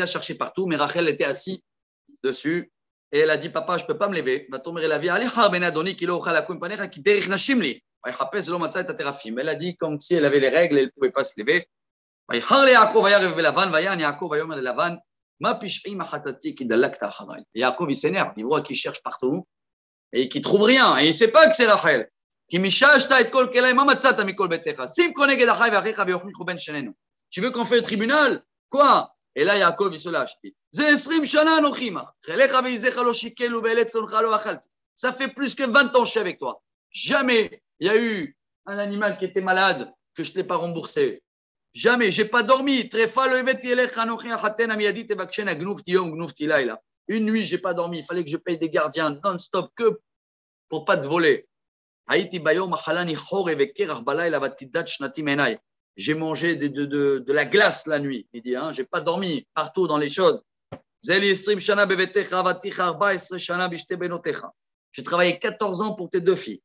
cherché partout, mais Rachel était assise dessus. Et elle a dit, papa, je ne peux pas me lever. Elle a dit comme si elle avait les règles, elle ne pouvait pas se lever. Yaakov, il s'énerve, il voit qu'il cherche partout et qu'il ne trouve rien. Et il ne sait pas que c'est Rachel. Tu veux qu'on fait le tribunal? Quoi? Et là, Yaakov, il se lâche. Ça fait plus que 20 ans que je suis avec toi. Jamais il y a eu un animal qui était malade que je ne l'ai pas remboursé. Jamais. Je n'ai pas dormi. Une nuit, je n'ai pas dormi. Il fallait que je paye des gardiens non-stop que pour ne pas te voler. J'ai mangé de la glace la nuit. Il dit, hein, je n'ai pas dormi partout dans les choses. J'ai travaillé 14 ans pour tes 2 filles.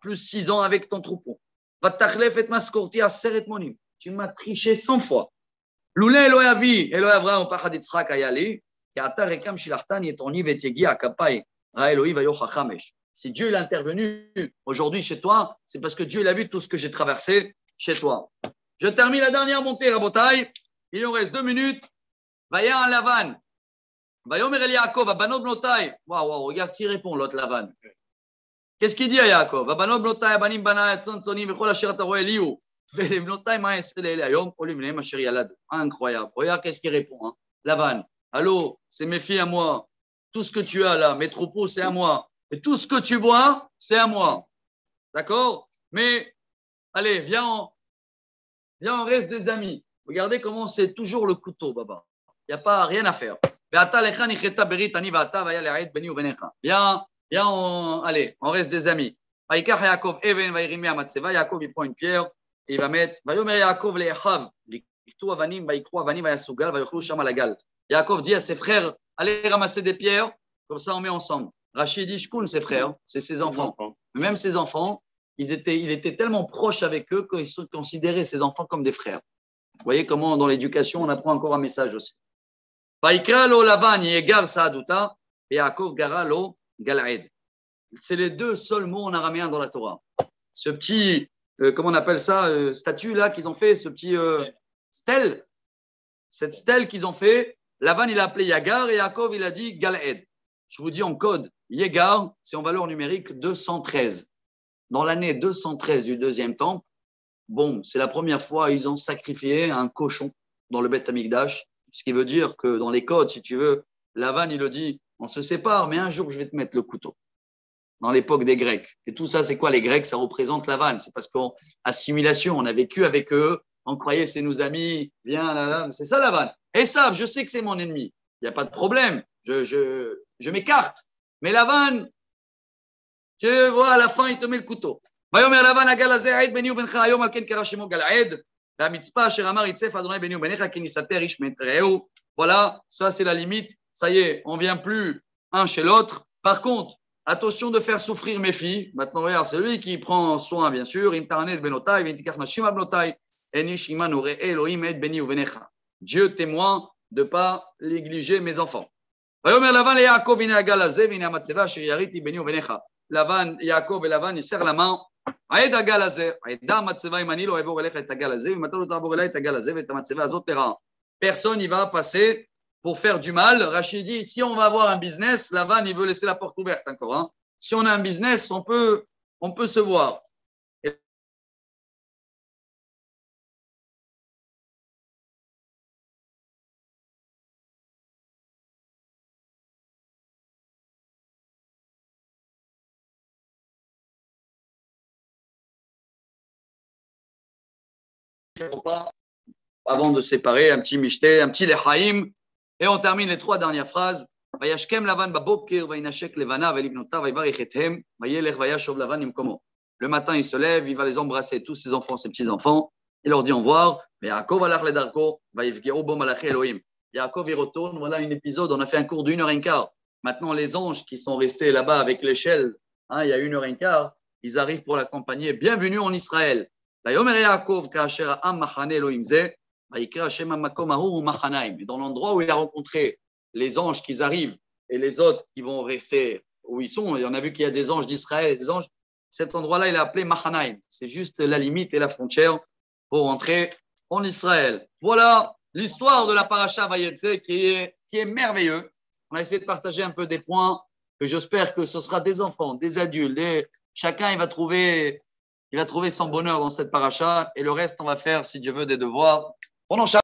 Plus 6 ans avec ton troupeau. Tu m'as triché 100 fois. Si Dieu est intervenu aujourd'hui chez toi, c'est parce que Dieu il a vu tout ce que j'ai traversé chez toi. Je termine la dernière montée, Rabotai. Il nous reste 2 minutes. Vaya en Lavan. Vayomer el Yaakov, Abanot Bnotai. Waouh, regarde qui répond, l'autre Lavan. Qu'est-ce qu'il dit à Yaakov? Abanot Bnotai, Abanim Bana, Etzon, Tzonim, Vechol Asher Ataroe Eliou. Velebnotai, Maesel Eliayom, Olim Lehem Asher Yalad. Incroyable. Regarde qu'est-ce qu'il répond. Hein. Lavan. Allô, c'est mes filles à moi. Tout ce que tu as là, mes troupeaux, c'est à moi. Et tout ce que tu vois, c'est à moi. D'accord? Mais, allez, viens, on reste des amis. Regardez comment c'est toujours le couteau, Baba. Il n'y a pas rien à faire. Viens, allez, on reste des amis. Yaakov, il prend une pierre et il va mettre. Yaakov dit à ses frères, allez ramasser des pierres, comme ça on met ensemble. Rachid dit, Shkoun, ses frères, c'est ses enfants. Même ses enfants, il était tellement proche avec eux qu'ils sont considérés, ses enfants, comme des frères. Vous voyez comment dans l'éducation, on apprend encore un message aussi. C'est les 2 seuls mots en araméen dans la Torah. Ce petit, comment on appelle ça, statue là qu'ils ont fait, ce petit stèle, cette stèle qu'ils ont fait, Lavan il a appelé Yagar et Yaakov il a dit Galaed. Je vous dis en code, Yagar, c'est en valeur numérique 213. Dans l'année 213 du 2e temple, bon, c'est la première fois ils ont sacrifié un cochon dans le Beth Amikdash, ce qui veut dire que dans les codes, si tu veux, Lavan il le dit, on se sépare, mais un jour je vais te mettre le couteau. Dans l'époque des Grecs. Et tout ça, c'est quoi les Grecs? Ça représente Lavan. C'est parce qu'en assimilation, on a vécu avec eux, on croyait c'est nos amis, viens là, là. C'est ça Lavan. Et ça, je sais que c'est mon ennemi. Il n'y a pas de problème. Je m'écarte. Mais Lavan, tu vois, à la fin, il te met le couteau. Voilà, ça c'est la limite. Ça y est, on ne vient plus un chez l'autre. Par contre, attention de faire souffrir mes filles. Maintenant, regarde, c'est lui qui prend soin, bien sûr. Dieu témoin de ne pas négliger mes enfants. Lavan, Yaakov et Lavan, ils serrent la main. Personne n'y va passer pour faire du mal. Rachid dit, si on va avoir un business, Lavan, il veut laisser la porte ouverte encore. Hein. Si on a un business, on peut se voir. Avant de séparer, un petit michté, un petit lechaim. Et on termine les 3 dernières phrases. Le matin, il se lève, il va les embrasser, tous ses enfants, ses petits-enfants. Il leur dit au revoir. Yaakov, il retourne. Voilà un épisode. On a fait un cours d'1h15. Maintenant, les anges qui sont restés là-bas avec l'échelle, hein, il y a 1h15, ils arrivent pour l'accompagner. Bienvenue en Israël. Et dans l'endroit où il a rencontré les anges qui arrivent et les autres qui vont rester où ils sont, et on a vu qu'il y a des anges d'Israël, des anges, cet endroit-là, il a appelé Mahanaim. C'est juste la limite et la frontière pour entrer en Israël. Voilà l'histoire de la paracha Vayetze qui est merveilleux. On a essayé de partager un peu des points que j'espère que ce sera des enfants, des adultes, chacun il va trouver son bonheur dans cette paracha et le reste on va faire si Dieu veut des devoirs pendant chaque